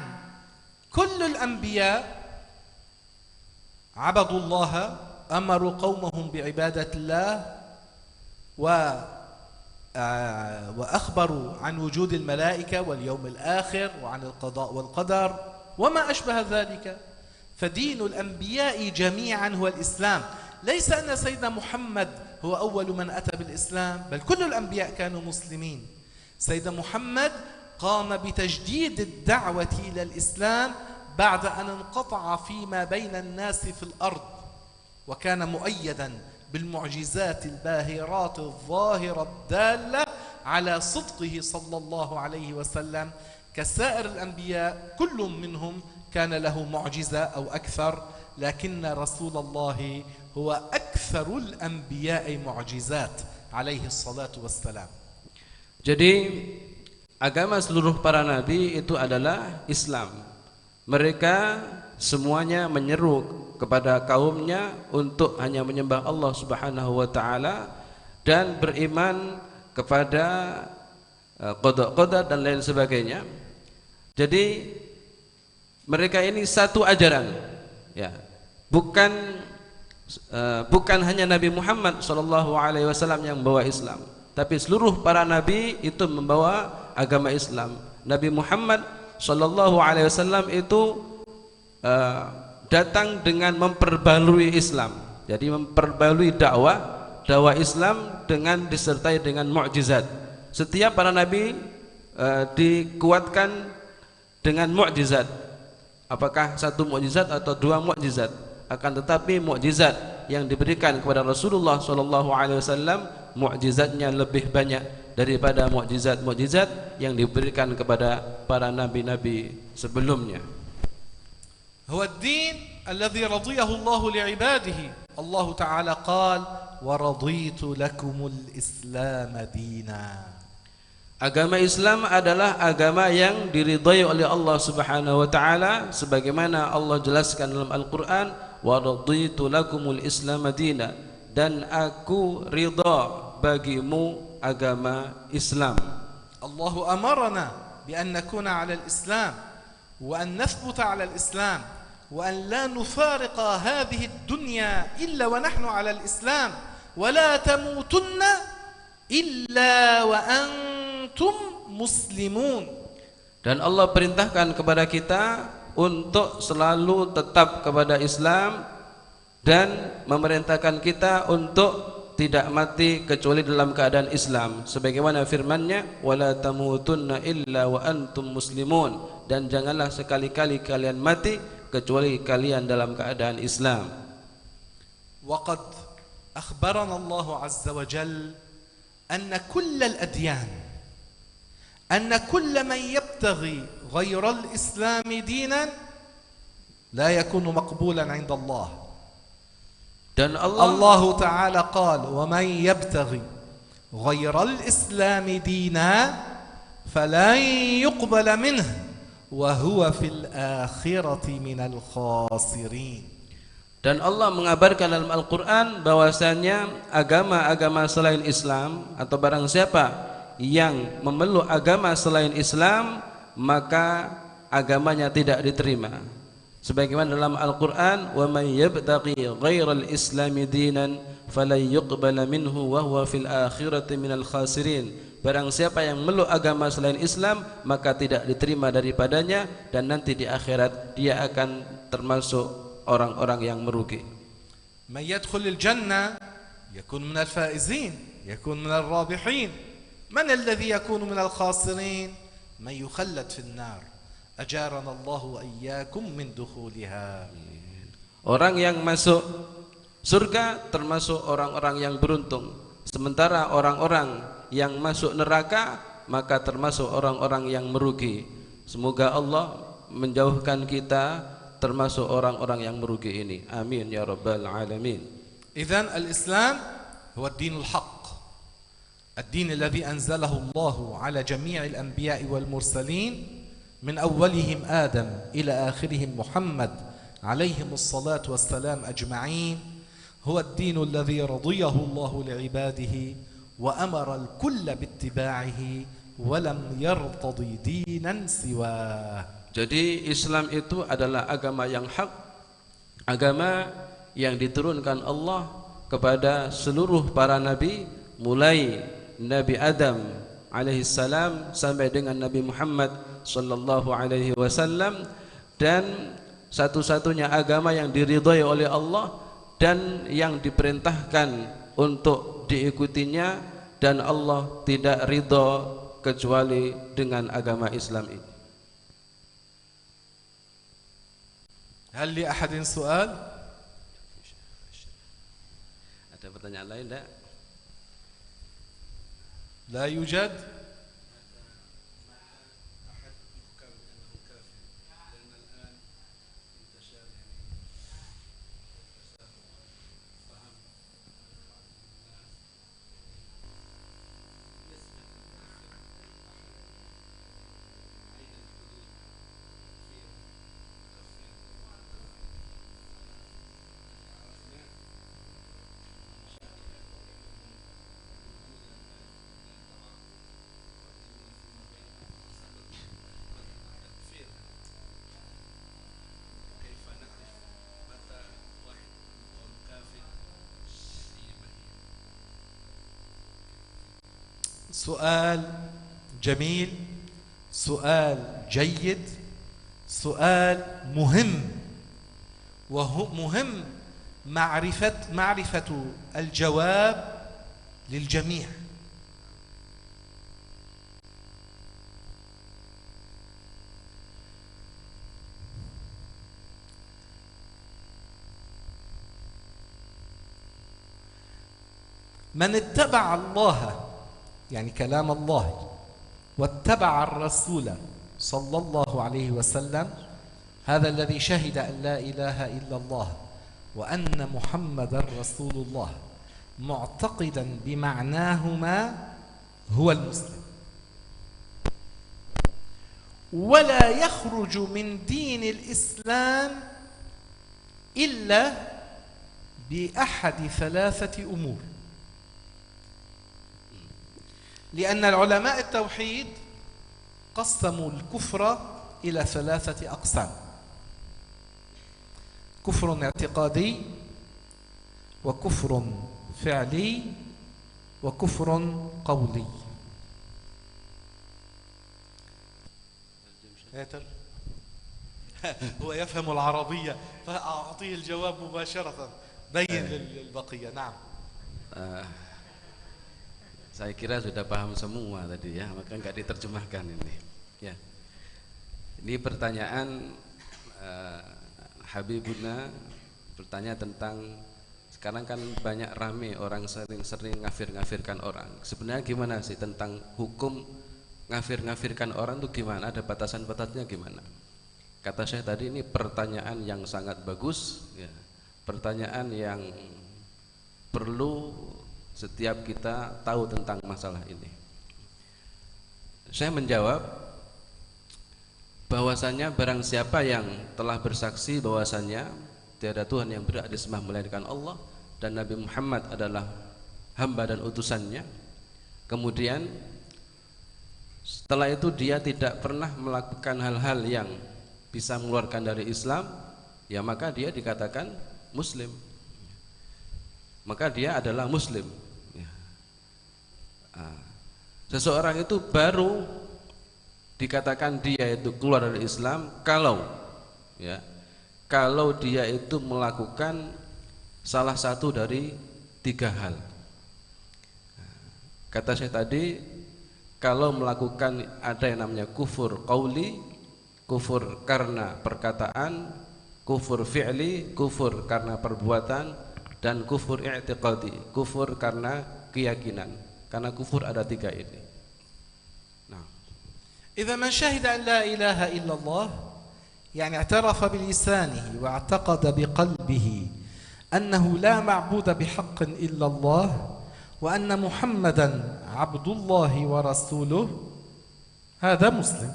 Speaker 1: كل الأنبياء عبدوا الله، أمروا قومهم بعبادة الله وأخبروا عن وجود الملائكة واليوم الآخر وعن القضاء والقدر وما أشبه ذلك. فدين الأنبياء جميعا هو الإسلام. ليس أن سيدنا محمد هو أول من أتى بالإسلام، بل كل الأنبياء كانوا مسلمين. سيدنا محمد قام بتجديد الدعوة إلى الإسلام بعد أن انقطع فيما بين الناس في الأرض، وكان مؤيدا بالمعجزات الباهرات الظاهرة الدالة على صدقه صلى الله عليه وسلم. كسائر الأنبياء كل منهم كان له معجزة أو أكثر، لكن رسول الله هو أكثر الأنبياء معجزات عليه الصلاة والسلام.
Speaker 2: Jadi agama seluruh para nabi itu adalah Islam. Mereka semuanya menyeru kepada kaumnya untuk hanya menyembah Allah Subhanahu wa taala dan beriman kepada qada qadar dan lain sebagainya. Jadi mereka ini satu ajaran, ya. Bukan hanya Nabi Muhammad sallallahu alaihi wasallam yang membawa Islam, tapi seluruh para nabi itu membawa agama Islam. Nabi Muhammad sallallahu alaihi wasallam itu datang dengan memperbarui Islam. Jadi memperbarui dakwah Islam dengan disertai dengan mukjizat. Setiap para nabi dikuatkan dengan mukjizat. Apakah satu mukjizat atau dua mukjizat? Akan tetapi mukjizat yang diberikan kepada Rasulullah sallallahu alaihi wasallam mukjizatnya lebih banyak daripada mukjizat yang diberikan kepada para nabi-nabi sebelumnya.
Speaker 1: هو الدين الذي رضيه الله لعباده. الله تعالى قال ورضيت لكم الإسلام دينا.
Speaker 2: Agama Islam adalah agama yang diridhai oleh Allah Subhanahu wa taala sebagaimana Allah jelaskan dalam Al-Qur'an wa raditu lakumul Islam dina, dan aku ridha bagimu agama Islam.
Speaker 1: Allah amarna bi an nakuna 'ala al-Islam wa an nathbuta 'ala al-Islam wa an la nufariqa hadhihi ad-dunya illa wa nahnu 'ala al-Islam wa la tamutunna illa wa antum muslimun.
Speaker 2: Dan Allah perintahkan kepada kita untuk selalu tetap kepada Islam dan memerintahkan kita untuk tidak mati kecuali dalam keadaan Islam, sebagaimana firman-Nya wala tamutunna illa wa antum muslimun, dan janganlah sekali-kali kalian mati kecuali kalian dalam keadaan Islam.
Speaker 1: Waqad akhbarana Allah azza wa jalla anna kullal adyan anna kull man yabtaghi ghayra al-islam dinan la yakunu maqbulan 'inda Allah. Dan Allah Ta'ala qala wa man yabtaghi ghayra al-islam dinan falan yuqbala minhu wa huwa fil akhirati minal khasirin.
Speaker 2: Dan Allah mengabarkan dalam Al-Qur'an bahwasanya agama-agama selain Islam atau barang siapa yang memeluk agama selain Islam maka agamanya tidak diterima. Sebagaimana dalam Al-Qur'an wa may yabtaghi ghairal islami dinan falan yuqbala minhu wa huwa fil akhirati minal khasirin. Barang siapa yang memeluk agama selain Islam maka tidak diterima daripadanya dan nanti di akhirat dia akan termasuk orang-orang yang merugi.
Speaker 1: Man yadkhulul jannah yakun minal faizin, yakun minal rabihin. Man alladhi yakunu minal khasirin? Man yukhallad fin nar. أجارنا الله وإياكم من دخولها.
Speaker 2: Orang yang masuk surga termasuk orang-orang yang beruntung. Sementara orang-orang yang masuk neraka maka termasuk orang-orang yang merugi. Semoga Allah menjauhkan kita termasuk orang-orang yang merugi ini. Amin ya rabbal alamin.
Speaker 1: إذن الإسلام هو الدين الحق، الدين الذي أنزله الله على جميع الأنبياء والمرسلين من أولهم آدم إلى آخرهم محمد عليهم الصلاة والسلام أجمعين. هو الدين الذي رضيه الله لعباده وأمر الكل باتباعه ولم يرتضي دينا سواه.
Speaker 2: Jadi Islam itu adalah agama yang hak, agama yang diturunkan Allah kepada seluruh para nabi, mulai Nabi Adam alaihissalam sampai dengan Nabi Muhammad sallallahu alaihi wasallam, dan satu-satunya agama yang diridhai oleh Allah dan yang diperintahkan untuk diikutinya, dan Allah tidak ridha kecuali dengan agama Islam ini.
Speaker 1: هل لأحد سؤال؟
Speaker 2: Ada pertanyaan lain enggak?
Speaker 1: لا يوجد. سؤال جميل، سؤال جيد، سؤال مهم، وهو مهم معرفة الجواب للجميع. من اتبع الله يعني كلام الله واتبع الرسول صلى الله عليه وسلم، هذا الذي شهد أن لا إله إلا الله وأن محمد رسول الله معتقدا بمعناهما هو المسلم، ولا يخرج من دين الإسلام إلا بأحد ثلاثة أمور. لأن العلماء التوحيد قسموا الكفر إلى ثلاثة أقسام: كفر اعتقادي، وكفر فعلي، وكفر قولي. هو يفهم العربية فأعطيه الجواب مباشرة، بين للبقية. نعم.
Speaker 2: Saya kira sudah paham semua tadi ya, maka enggak diterjemahkan ini. Ya. Ini pertanyaan Habibuna bertanya tentang, sekarang kan banyak rame orang sering ngafir-ngafirkan orang. Sebenarnya gimana sih tentang hukum ngafir-ngafirkan orang itu gimana? Ada batasan-batasnya gimana? Kata saya tadi, ini pertanyaan yang sangat bagus ya. Pertanyaan yang perlu setiap kita tahu tentang masalah ini. Saya menjawab bahwasanya barang siapa yang telah bersaksi bahwasanya tiada Tuhan yang berhak disembah melainkan Allah dan Nabi Muhammad adalah hamba dan utusannya, kemudian setelah itu dia tidak pernah melakukan hal-hal yang bisa mengeluarkan dari Islam, ya maka dia dikatakan Muslim, maka dia adalah Muslim. Seseorang itu baru dikatakan dia itu keluar dari Islam kalau dia itu melakukan salah satu dari tiga hal. Kata saya tadi, kalau melakukan ada yang namanya kufur qauli, kufur karena perkataan, kufur fi'li, kufur karena perbuatan, dan kufur i'tiqadi, kufur karena keyakinan. Karena kufur ada 3 ini. Nah,
Speaker 1: إذا من شهد أن لا إله إلا الله يعني اعترف بلسانه واعتقد بقلبه أنه لا معبود بحق إلا الله وأن محمدا عبد الله ورسوله هذا مسلم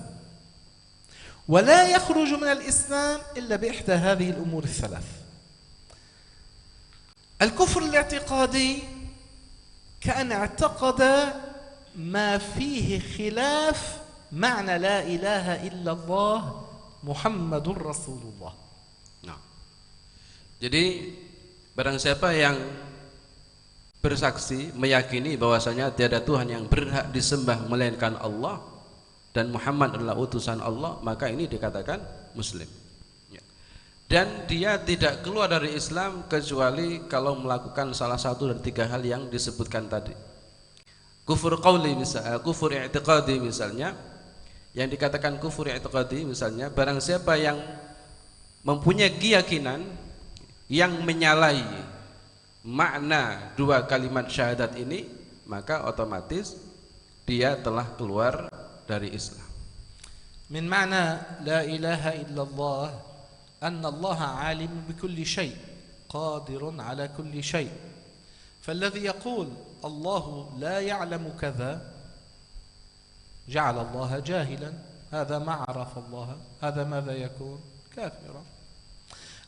Speaker 1: ولا يخرج من الإسلام إلا بإحدى هذه الأمور الثلاث. الكفر الاعتقادي كأن اعتقد ما فيه خلاف معنى لا إله إلا الله محمد رسول الله.
Speaker 2: nah. Jadi barang siapa yang bersaksi, meyakini bahwasanya tiada Tuhan yang berhak disembah melainkan Allah dan Muhammad adalah utusan Allah, maka ini dikatakan muslim. Dan dia tidak keluar dari Islam kecuali kalau melakukan salah satu dari 3 hal yang disebutkan tadi. Kufur qauli misalnya, kufur i'tiqadi misalnya. Yang dikatakan kufur i'tiqadi misalnya, barang siapa yang mempunyai keyakinan yang menyalahi makna 2 kalimat syahadat ini, maka otomatis dia telah keluar dari Islam.
Speaker 1: من معنى لا إله إلا الله أن الله عالم بكل شيء قادر على كل شيء، فالذي يقول الله لا يعلم كذا جعل الله جاهلا، هذا ما عرف الله، هذا ماذا يكون؟ كافرا.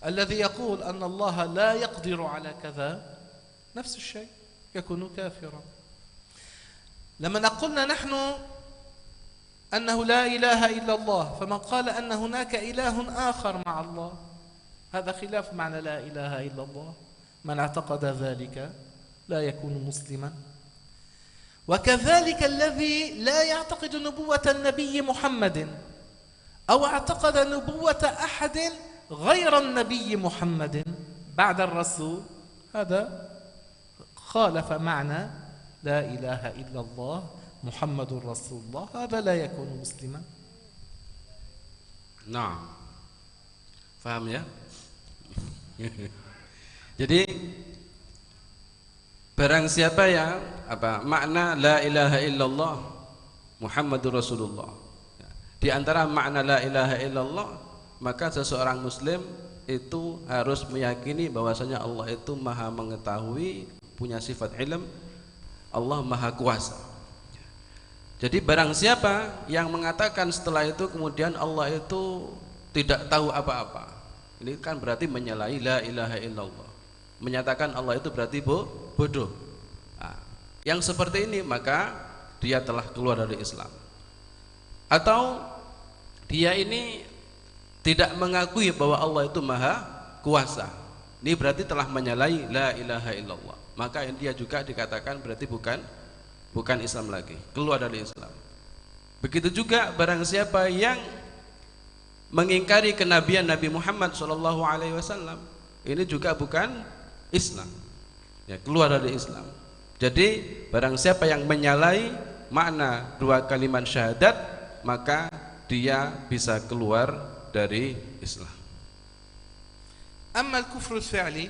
Speaker 1: الذي يقول أن الله لا يقدر على كذا نفس الشيء يكون كافرا. لما قلنا نحن أنه لا إله إلا الله، فمن قال أن هناك إله آخر مع الله هذا خلاف معنى لا إله إلا الله. من اعتقد ذلك لا يكون مسلما. وكذلك الذي لا يعتقد نبوة النبي محمد أو اعتقد نبوة أحد غير النبي محمد بعد الرسول، هذا خالف معنى لا إله إلا الله محمد رسول الله، هذا لا يكون مسلما.
Speaker 2: Nah, paham ya? Jadi barang siapa yang makna la ilaha illallah Muhammadur Rasulullah, di antara makna la ilaha illallah, maka seseorang muslim itu harus meyakini bahwasanya Allah itu maha mengetahui, punya sifat ilm, Allah maha kuasa. Jadi barang siapa yang mengatakan setelah itu kemudian Allah itu tidak tahu apa-apa, ini kan berarti menyalahi la ilaha illallah, menyatakan Allah itu berarti bodoh. Nah, yang seperti ini maka dia telah keluar dari Islam. Atau dia ini tidak mengakui bahwa Allah itu maha kuasa, ini berarti telah menyalahi la ilaha illallah, maka dia juga dikatakan berarti bukan Islam lagi, keluar dari Islam. Begitu juga barang siapa yang mengingkari kenabian Nabi Muhammad SAW, ini juga bukan Islam, ya, keluar dari Islam. Jadi barang siapa yang menyalahi makna 2 kalimat syahadat, maka dia bisa keluar dari Islam.
Speaker 1: أما الكفر الفعلي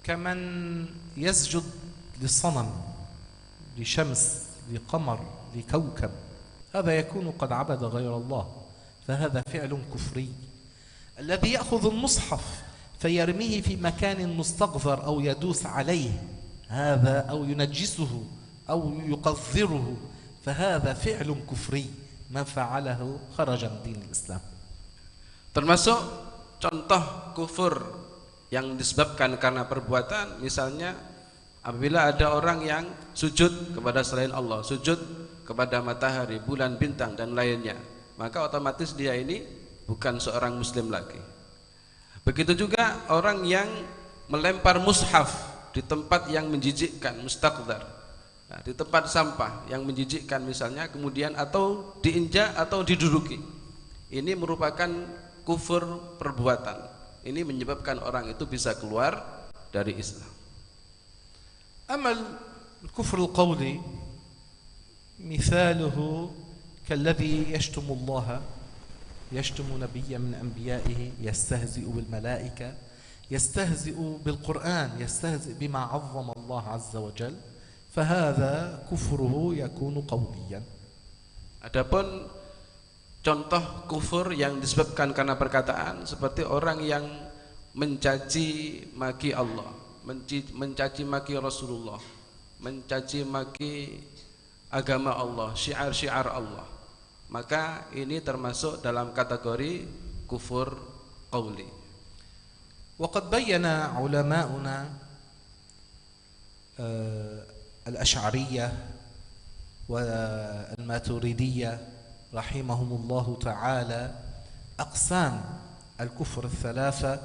Speaker 1: كمن يسجد لصنم، لشمس، لقمر، لكوكب، هذا يكون قد عبد غير الله، فهذا فعل كفري. الذي يأخذ المصحف فيرميه في مكان مستقذر أو يدوس عليه هذا أو ينجسه أو يقذره، فهذا فعل كفري، من فعله خرج من دين الإسلام.
Speaker 2: Termasuk contoh kufur yang disebabkan karena perbuatan, misalnya apabila ada orang yang sujud kepada selain Allah, sujud kepada matahari, bulan, bintang dan lainnya, maka otomatis dia ini bukan seorang muslim lagi. Begitu juga orang yang melempar mushaf di tempat yang menjijikkan, mustaqdar, nah, di tempat sampah yang menjijikkan misalnya, kemudian atau diinjak atau diduduki, ini merupakan kufur perbuatan. Ini menyebabkan orang itu bisa keluar dari Islam.
Speaker 1: أما الكفر القولي مثاله كالذي يشتم الله يشتم نبيا من أنبيائه، يستهزئ بالملائكة، يستهزئ بالقرآن، يستهزئ بما عظم الله عز وجل، فهذا كفره يكون قوليا.
Speaker 2: Adapun contoh kufur yang disebabkan karena perkataan seperti orang yang mencaci maki Allah, mencaci maki Rasulullah, mencaci maki agama Allah, syiar-syiar Allah, maka ini termasuk dalam kategori kufur qauli.
Speaker 1: وقد بين علماؤنا الأشعرية والماتريدية رحمهم الله تعالى أقسام الكفر الثلاثة،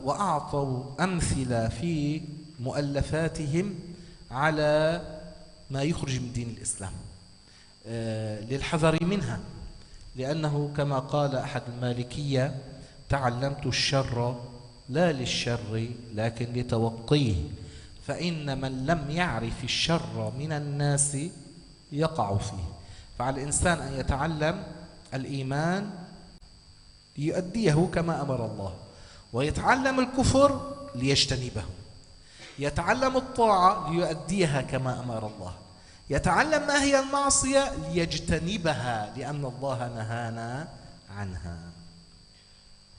Speaker 1: وأعطوا أمثلة في مؤلفاتهم على ما يخرج من دين الإسلام للحذر منها، لأنه كما قال أحد المالكية: تعلمت الشر لا للشر لكن لتوقيه، فإن من لم يعرف الشر من الناس يقع فيه. فعلى الإنسان أن يتعلم الإيمان ليؤديه كما أمر الله، ويتعلم الكفر ليجتنبه، يتعلم الطاعة ليؤديها كما أمر الله، يتعلم ما هي المعصية ليجتنبها لأن الله نهانا عنها.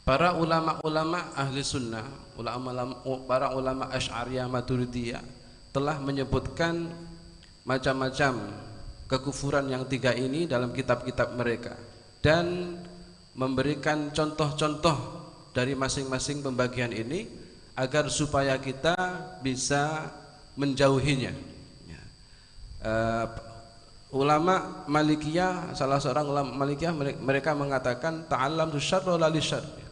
Speaker 2: Para ulama-ulama ahli sunnah, para ulama Asy'ariyah Maturidiyah telah menyebutkan macam-macam kekufuran yang tiga ini dalam kitab-kitab mereka dan memberikan contoh-contoh dari masing-masing pembagian ini agar supaya kita bisa menjauhinya. Ulama Malikiyah, salah seorang ulama Malikiyah, mereka mengatakan ta'allamtu syarra la lisyarr.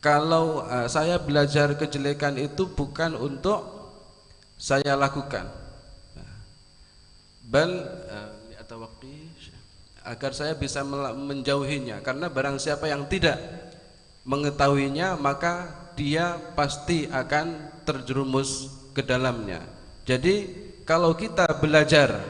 Speaker 2: Kalau saya belajar kejelekan itu bukan untuk saya lakukan, agar saya bisa menjauhinya, karena barang siapa yang tidak mengetahuinya maka dia pasti akan terjerumus ke dalamnya. Jadi kalau kita belajar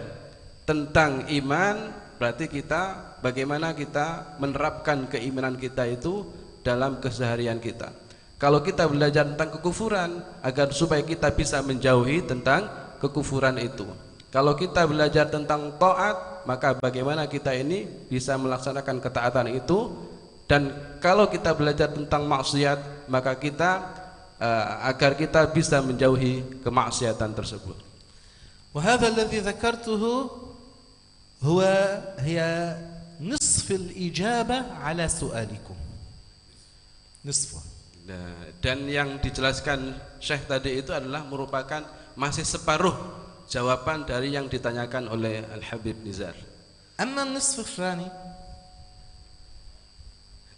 Speaker 2: tentang iman, berarti kita bagaimana kita menerapkan keimanan kita itu dalam keseharian kita. Kalau kita belajar tentang kekufuran agar supaya kita bisa menjauhi tentang kekufuran itu. Kalau kita belajar tentang taat, maka bagaimana kita ini bisa melaksanakan ketaatan itu. Dan kalau kita belajar tentang maksiat, maka kita agar kita bisa menjauhi kemaksiatan tersebut.
Speaker 1: وهذا الذي ذكرته هي نصف الإجابة على سؤالكم. Nisfa.
Speaker 2: Dan yang dijelaskan Syekh tadi itu adalah merupakan masih separuh jawaban dari yang ditanyakan oleh Al-Habib Nizar.
Speaker 1: Amma nisf tsani,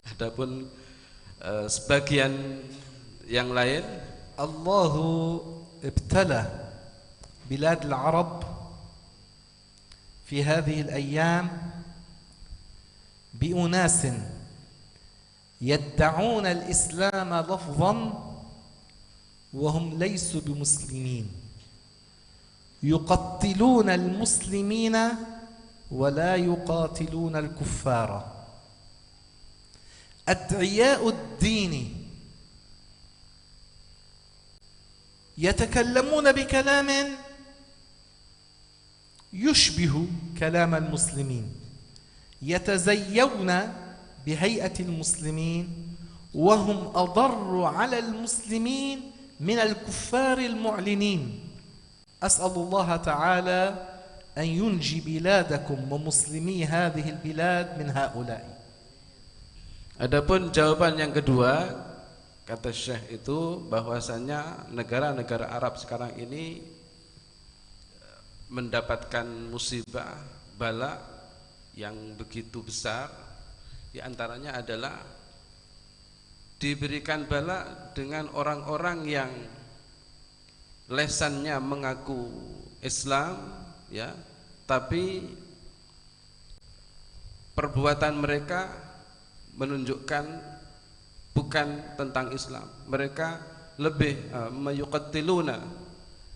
Speaker 2: adapun sebagian yang lain,
Speaker 1: Allahu ibtala bilad al-Arab fi hadhihi al-ayyam bi unasin يدعون الإسلام لفظا وهم ليسوا بمسلمين، يقتلون المسلمين ولا يقاتلون الكفار، أدعياء الدين يتكلمون بكلام يشبه كلام المسلمين، يتزيون بهيئة المسلمين وهم أضر على المسلمين من الكفار المعلنين. أسأل الله تعالى أن ينجي بلادكم ومسلمي هذه البلاد من هؤلاء.
Speaker 2: Adapun jawaban yang kedua, kata Syekh itu bahwasanya negara-negara Arab sekarang ini mendapatkan musibah, bala yang begitu besar. Di antaranya adalah diberikan bala dengan orang-orang yang lesannya mengaku Islam, ya, tapi perbuatan mereka menunjukkan bukan tentang Islam. Mereka lebih mayuqattiluna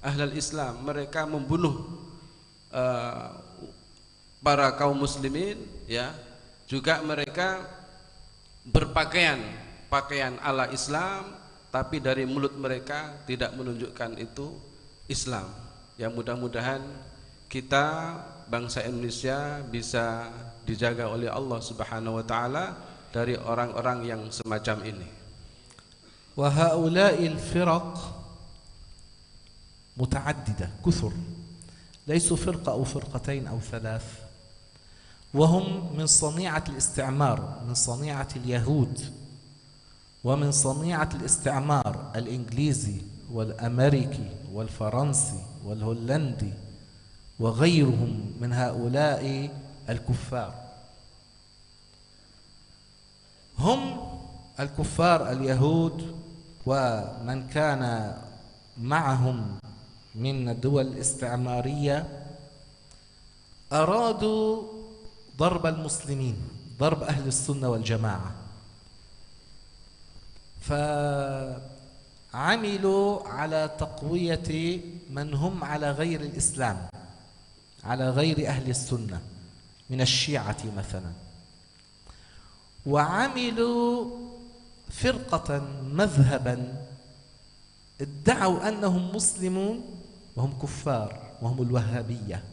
Speaker 2: ahlal Islam, mereka membunuh para kaum muslimin, ya, Juga mereka berpakaian pakaian ala Islam, tapi dari mulut mereka tidak menunjukkan itu Islam. Ya, mudah-mudahan kita bangsa Indonesia bisa dijaga oleh Allah Subhanahu wa taala dari orang-orang yang semacam ini.
Speaker 1: Wa haula'il firaq muta'addida كثر ليسوا فرقة أو فرقتين أو ثلاث وهم من صنيعة الاستعمار من صنيعة اليهود ومن صنيعة الاستعمار الإنجليزي والأمريكي والفرنسي والهولندي وغيرهم من هؤلاء الكفار. هم الكفار اليهود ومن كان معهم من الدول الاستعمارية أرادوا ضرب المسلمين، ضرب أهل السنة والجماعة، فعملوا على تقوية من هم على غير الإسلام، على غير أهل السنة من الشيعة مثلا، وعملوا فرقة مذهبا ادعوا أنهم مسلمون وهم كفار، وهم الوهابية،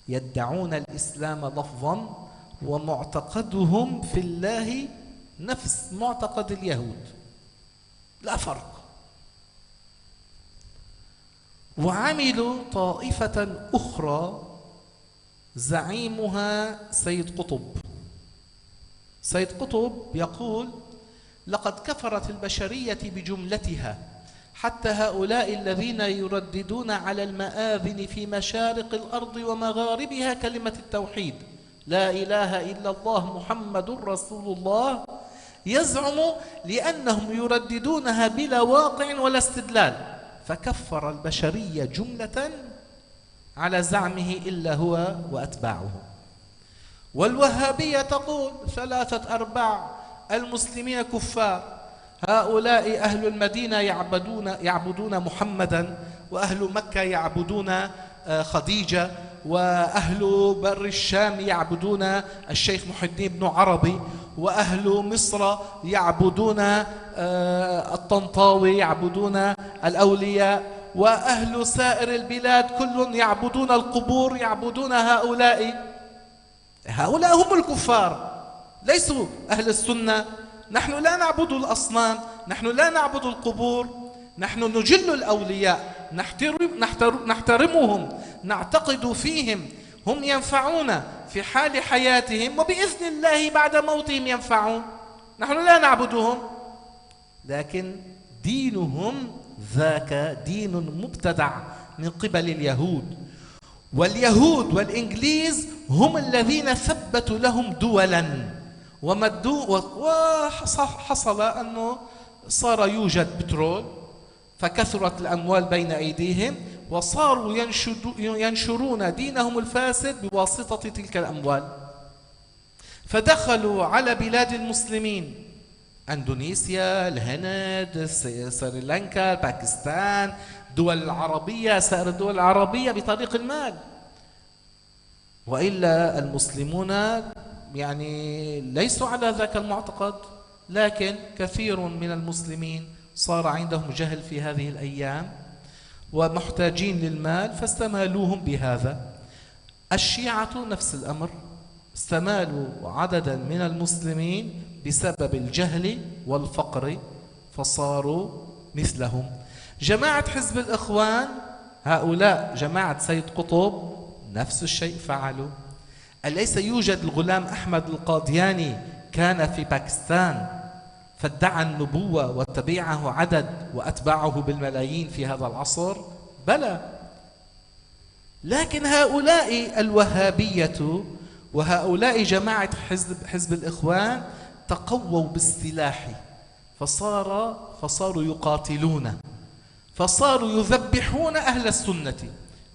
Speaker 1: يدعون الإسلام لفظا ومعتقدهم في الله نفس معتقد اليهود، لا فرق. وعملوا طائفة أخرى زعيمها سيد قطب. سيد قطب يقول: لقد كفرت البشرية بجملتها، حتى هؤلاء الذين يرددون على المآذن في مشارق الأرض ومغاربها كلمة التوحيد، لا إله إلا الله محمد رسول الله، يزعم لأنهم يرددونها بلا واقع ولا استدلال، فكفر البشرية جملة على زعمه إلا هو وأتباعه. والوهابية تقول 3/4 المسلمين كفار، هؤلاء أهل المدينة يعبدون محمدا، وأهل مكة يعبدون خديجة، وأهل بر الشام يعبدون الشيخ محي الدين بن عربي، وأهل مصر يعبدون الطنطاوي، يعبدون الأولياء، وأهل سائر البلاد كل يعبدون القبور، يعبدون هؤلاء هم الكفار، ليسوا أهل السنة. نحن لا نعبد الأصنام، نحن لا نعبد القبور، نحن نجل الأولياء، نحترمهم، نعتقد فيهم، هم ينفعون في حال حياتهم، وبإذن الله بعد موتهم ينفعون، نحن لا نعبدهم. لكن دينهم ذاك دين مبتدع من قبل اليهود، واليهود والإنجليز هم الذين ثبتوا لهم دولا وحصل أنه صار يوجد بترول، فكثرت الأموال بين أيديهم، وصاروا ينشرون دينهم الفاسد بواسطة تلك الأموال، فدخلوا على بلاد المسلمين، أندونيسيا، الهند، سريلانكا، باكستان، دول العربية، سائر الدول العربية بطريق المال. وإلا المسلمون يعني ليسوا على ذاك المعتقد، لكن كثير من المسلمين صار عندهم جهل في هذه الأيام ومحتاجين للمال، فاستمالوهم بهذا. الشيعة نفس الأمر، استمالوا عددا من المسلمين بسبب الجهل والفقر فصاروا مثلهم. جماعة حزب الإخوان، هؤلاء جماعة سيد قطب، نفس الشيء فعلوا. أليس يوجد الغلام أحمد القادياني كان في باكستان فادعى النبوة وتبعه عدد وأتباعه بالملايين في هذا العصر؟ بلى. لكن هؤلاء الوهابية وهؤلاء جماعة حزب الإخوان تقووا بالسلاح، فصاروا يقاتلون، فصاروا يذبحون أهل السنة،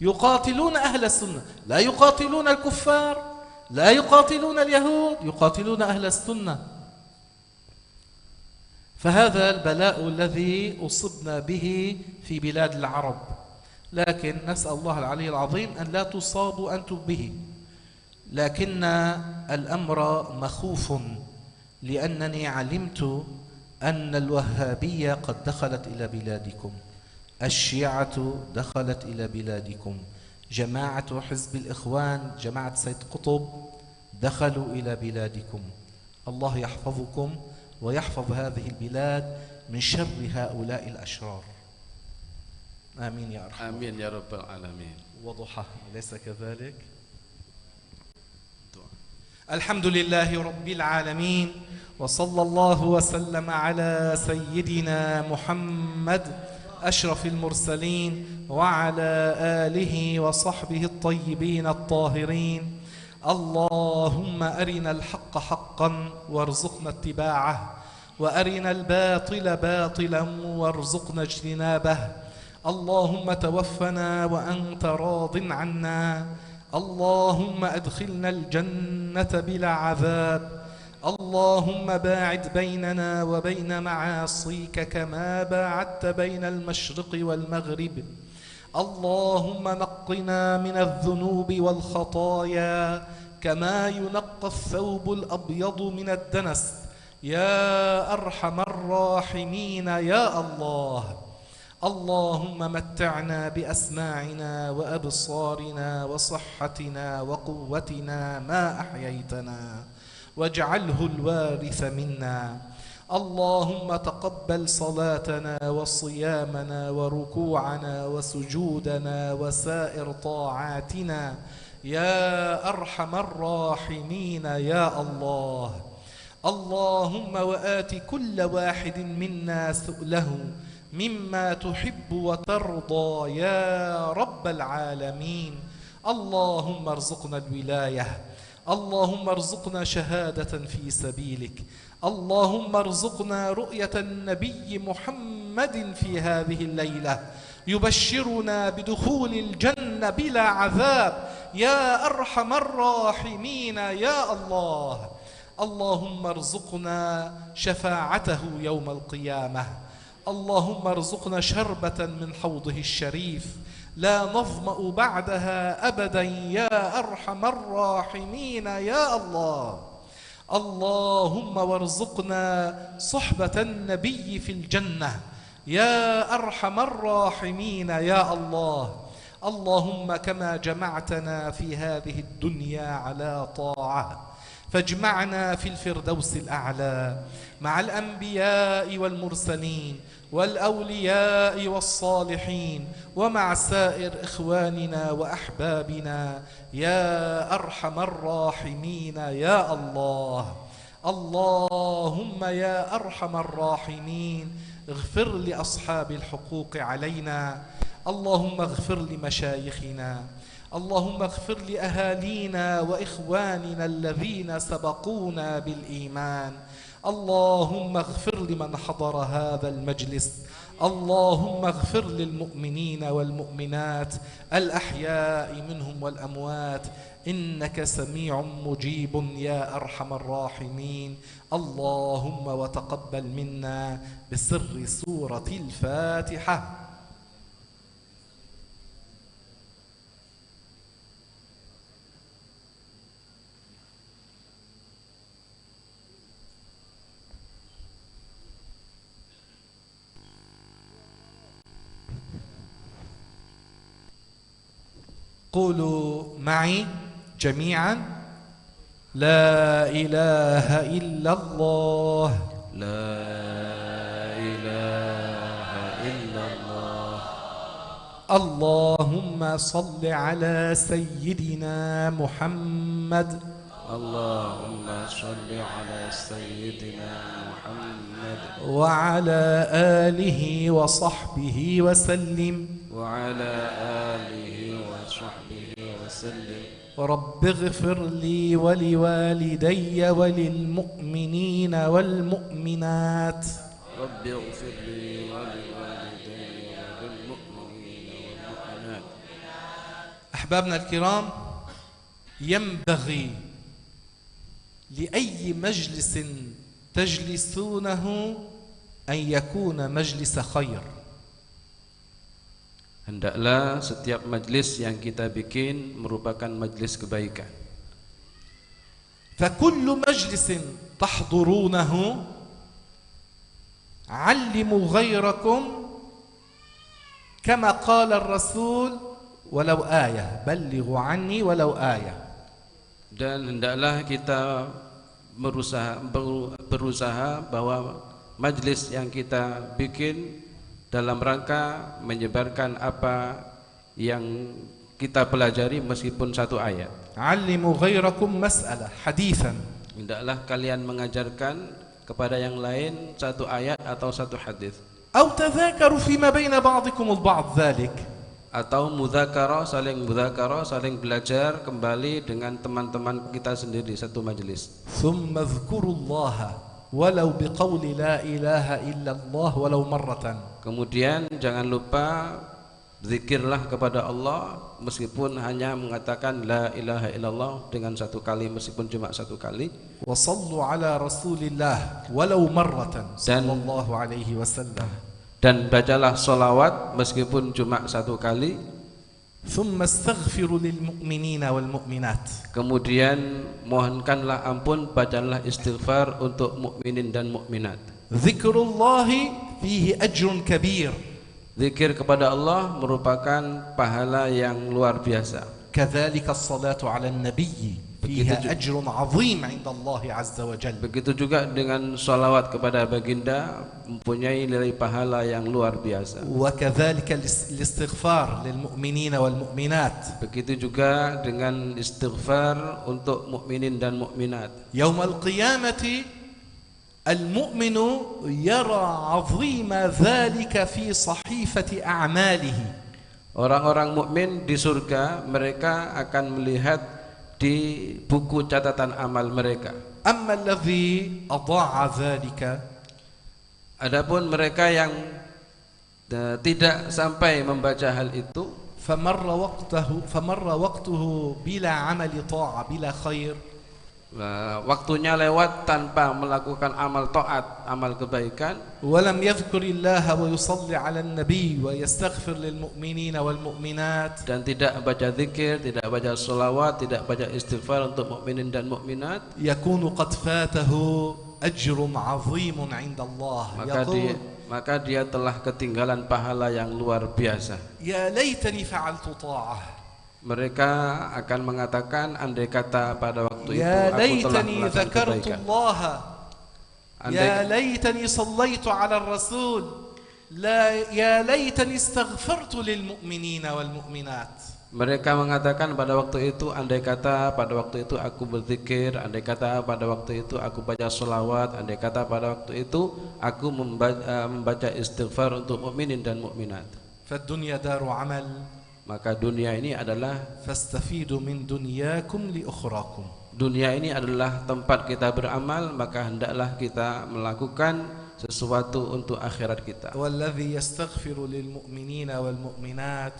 Speaker 1: يقاتلون أهل السنة، لا يقاتلون الكفار، لا يقاتلون اليهود، يقاتلون أهل السنة. فهذا البلاء الذي أصبنا به في بلاد العرب، لكن نسأل الله العلي العظيم أن لا تصابوا أنتم به. لكن الأمر مخوف، لأنني علمت أن الوهابية قد دخلت إلى بلادكم، الشيعة دخلت إلى بلادكم، جماعة حزب الإخوان، جماعة سيد قطب دخلوا إلى بلادكم. الله يحفظكم ويحفظ هذه البلاد من شر هؤلاء الأشرار. آمين يا أرحم.
Speaker 2: آمين يا رب العالمين.
Speaker 1: وضحى أليس كذلك؟ الحمد لله رب العالمين، وصلى الله وسلم على سيدنا محمد أشرف المرسلين وعلى آله وصحبه الطيبين الطاهرين. اللهم أرنا الحق حقا وارزقنا اتباعه، وأرنا الباطل باطلا وارزقنا اجتنابه. اللهم توفنا وأنت راض عنا، اللهم أدخلنا الجنة بلا عذاب. اللهم باعد بيننا وبين معاصيك كما باعدت بين المشرق والمغرب. اللهم نقنا من الذنوب والخطايا كما ينقى الثوب الأبيض من الدنس يا أرحم الراحمين يا الله. اللهم متعنا بأسماعنا وأبصارنا وصحتنا وقوتنا ما أحييتنا، واجعله الوارث منا. اللهم تقبل صلاتنا وصيامنا وركوعنا وسجودنا وسائر طاعاتنا يا أرحم الراحمين يا الله. اللهم وآت كل واحد منا سؤله مما تحب وترضى يا رب العالمين. اللهم ارزقنا الولاية، اللهم ارزقنا شهادة في سبيلك، اللهم ارزقنا رؤية النبي محمد في هذه الليلة يبشرنا بدخول الجنة بلا عذاب يا أرحم الراحمين يا الله. اللهم ارزقنا شفاعته يوم القيامة، اللهم ارزقنا شربة من حوضه الشريف لا نظمأ بعدها أبدا يا أرحم الراحمين يا الله. اللهم وارزقنا صحبة النبي في الجنة يا أرحم الراحمين يا الله. اللهم كما جمعتنا في هذه الدنيا على طاعة فاجمعنا في الفردوس الأعلى مع الأنبياء والمرسلين والأولياء والصالحين ومع سائر إخواننا وأحبابنا يا أرحم الراحمين يا الله. اللهم يا أرحم الراحمين اغفر لأصحاب الحقوق علينا، اللهم اغفر لمشايخنا، اللهم اغفر لأهالينا وإخواننا الذين سبقونا بالإيمان، اللهم اغفر لمن حضر هذا المجلس، اللهم اغفر للمؤمنين والمؤمنات الأحياء منهم والأموات إنك سميع مجيب يا أرحم الراحمين. اللهم وتقبل منا بسر سورة الفاتحة. قولوا معي جميعا: لا إله إلا الله.
Speaker 2: لا إله إلا الله.
Speaker 1: اللهم صل على سيدنا محمد.
Speaker 2: اللهم صل على سيدنا محمد
Speaker 1: وعلى آله وصحبه وسلم.
Speaker 2: وعلى آله وصحبه وسلم.
Speaker 1: رب اغفر لي ولوالدي وللمؤمنين والمؤمنات.
Speaker 2: رب اغفر لي ولوالدي وللمؤمنين والمؤمنات.
Speaker 1: أحبابنا الكرام، ينبغي لأي مجلس تجلسونه أن يكون مجلس خير.
Speaker 2: Hendaklah setiap majlis yang kita bikin merupakan majlis kebaikan.
Speaker 1: فكل مجلس تحضرونه علموا غيركم كما قال الرسول ولو آية بلغوا عني ولو آية.
Speaker 2: Dan hendaklah kita berusaha bahwa majlis yang kita bikin dalam rangka menyebarkan apa yang kita pelajari meskipun satu ayat.
Speaker 1: علموا غيركم مسألة حديثا.
Speaker 2: Hendaklah kalian mengajarkan kepada yang lain satu ayat atau satu hadis.
Speaker 1: أو تذاكروا فيما بين بعضكم البعض ذلك.
Speaker 2: Atau mudzakarah, saling belajar kembali dengan teman-teman kita sendiri satu majelis.
Speaker 1: ثم اذكروا الله ولو بقول لا إله إلا الله ولو مرة.
Speaker 2: Kemudian jangan lupa zikirlah kepada Allah meskipun hanya mengatakan la ilaha illallah dengan satu kali meskipun cuma satu kali.
Speaker 1: وصلوا على رسول الله ولو مرة صلى الله عليه وسلم.
Speaker 2: Dan bacalah solawat meskipun cuma satu kali.
Speaker 1: ثم استغفروا للمؤمنين والمؤمنات.
Speaker 2: Kemudian mohonkanlah ampun, bacalah istighfar untuk mukminin dan mukminat.
Speaker 1: ذكر الله فيه أجر كبير.
Speaker 2: Zikir kepada Allah merupakan pahala yang luar biasa.
Speaker 1: كذلك الصلاة على النبي فيها أجر عظيم عند الله عز وجل.
Speaker 2: Begitu juga dengan salawat kepada baginda mempunyai nilai pahala yang luar biasa.
Speaker 1: وكذلك الاستغفار للمؤمنين والمؤمنات.
Speaker 2: Begitu juga dengan istighfar untuk mukminin dan mukminat.
Speaker 1: يوم القيامة المؤمن يرى عظيم ذلك في صحيفة أعماله.
Speaker 2: Orang-orang mukmin di surga mereka akan melihat di buku catatan amal mereka.
Speaker 1: أما الذي أضاع ذلك.
Speaker 2: Adapun mereka yang tidak sampai membaca hal itu,
Speaker 1: فمر وقته بلا عمل طاعة بلا خير.
Speaker 2: waktunya lewat tanpa melakukan amal taat, amal kebaikan.
Speaker 1: ولم يذكر الله ويصلي على النبي ويستغفر للمؤمنين والمؤمنات.
Speaker 2: Dan tidak baca zikir, tidak baca sholawat, tidak baca istighfar untuk mukminin dan mukminat.
Speaker 1: يكون قد فاته أجر عظيم عند الله.
Speaker 2: Maka dia telah ketinggalan pahala yang luar biasa.
Speaker 1: يا ليتني فعلت طاعة.
Speaker 2: Mereka akan mengatakan andai kata pada waktu itu
Speaker 1: يا
Speaker 2: aku telah
Speaker 1: ليتني
Speaker 2: melakukan
Speaker 1: ذكرت
Speaker 2: kebaikan.
Speaker 1: الله. يا ليتني صليت على الرسول. يا ليتني استغفرت للمؤمنين والمؤمنات.
Speaker 2: Mereka mengatakan pada waktu itu andai kata pada waktu itu aku berzikir, andai kata pada waktu itu aku baca sholawat, andai kata pada waktu itu aku membaca istighfar untuk mukminin dan mukminat.
Speaker 1: فالدنيا دار عمل.
Speaker 2: Maka dunia ini adalah
Speaker 1: فاستفيدوا من دنياكم لأخراكم.
Speaker 2: Dunia ini adalah tempat kita beramal, maka hendaklah kita melakukan sesuatu untuk akhirat kita.
Speaker 1: والذي يستغفر للمؤمنين والمؤمنات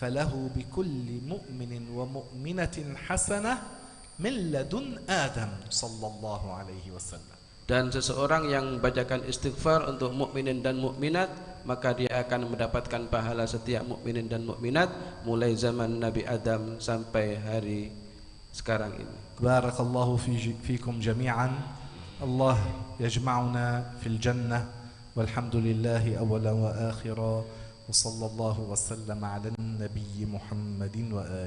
Speaker 1: فله بكل مؤمن ومؤمنة حسنة من لدن آدم صلى الله عليه وسلم.
Speaker 2: Dan seseorang yang membacakan istighfar untuk mukminin dan mukminat, maka dia akan mendapatkan pahala setiap mukminin dan mukminat mulai zaman Nabi Adam sampai hari sekarang ini.
Speaker 1: بارك الله فيكم جميعا. الله يجمعنا في الجنة والحمد لله أولا وآخرا وصلى الله وسلم على النبي محمد وآله.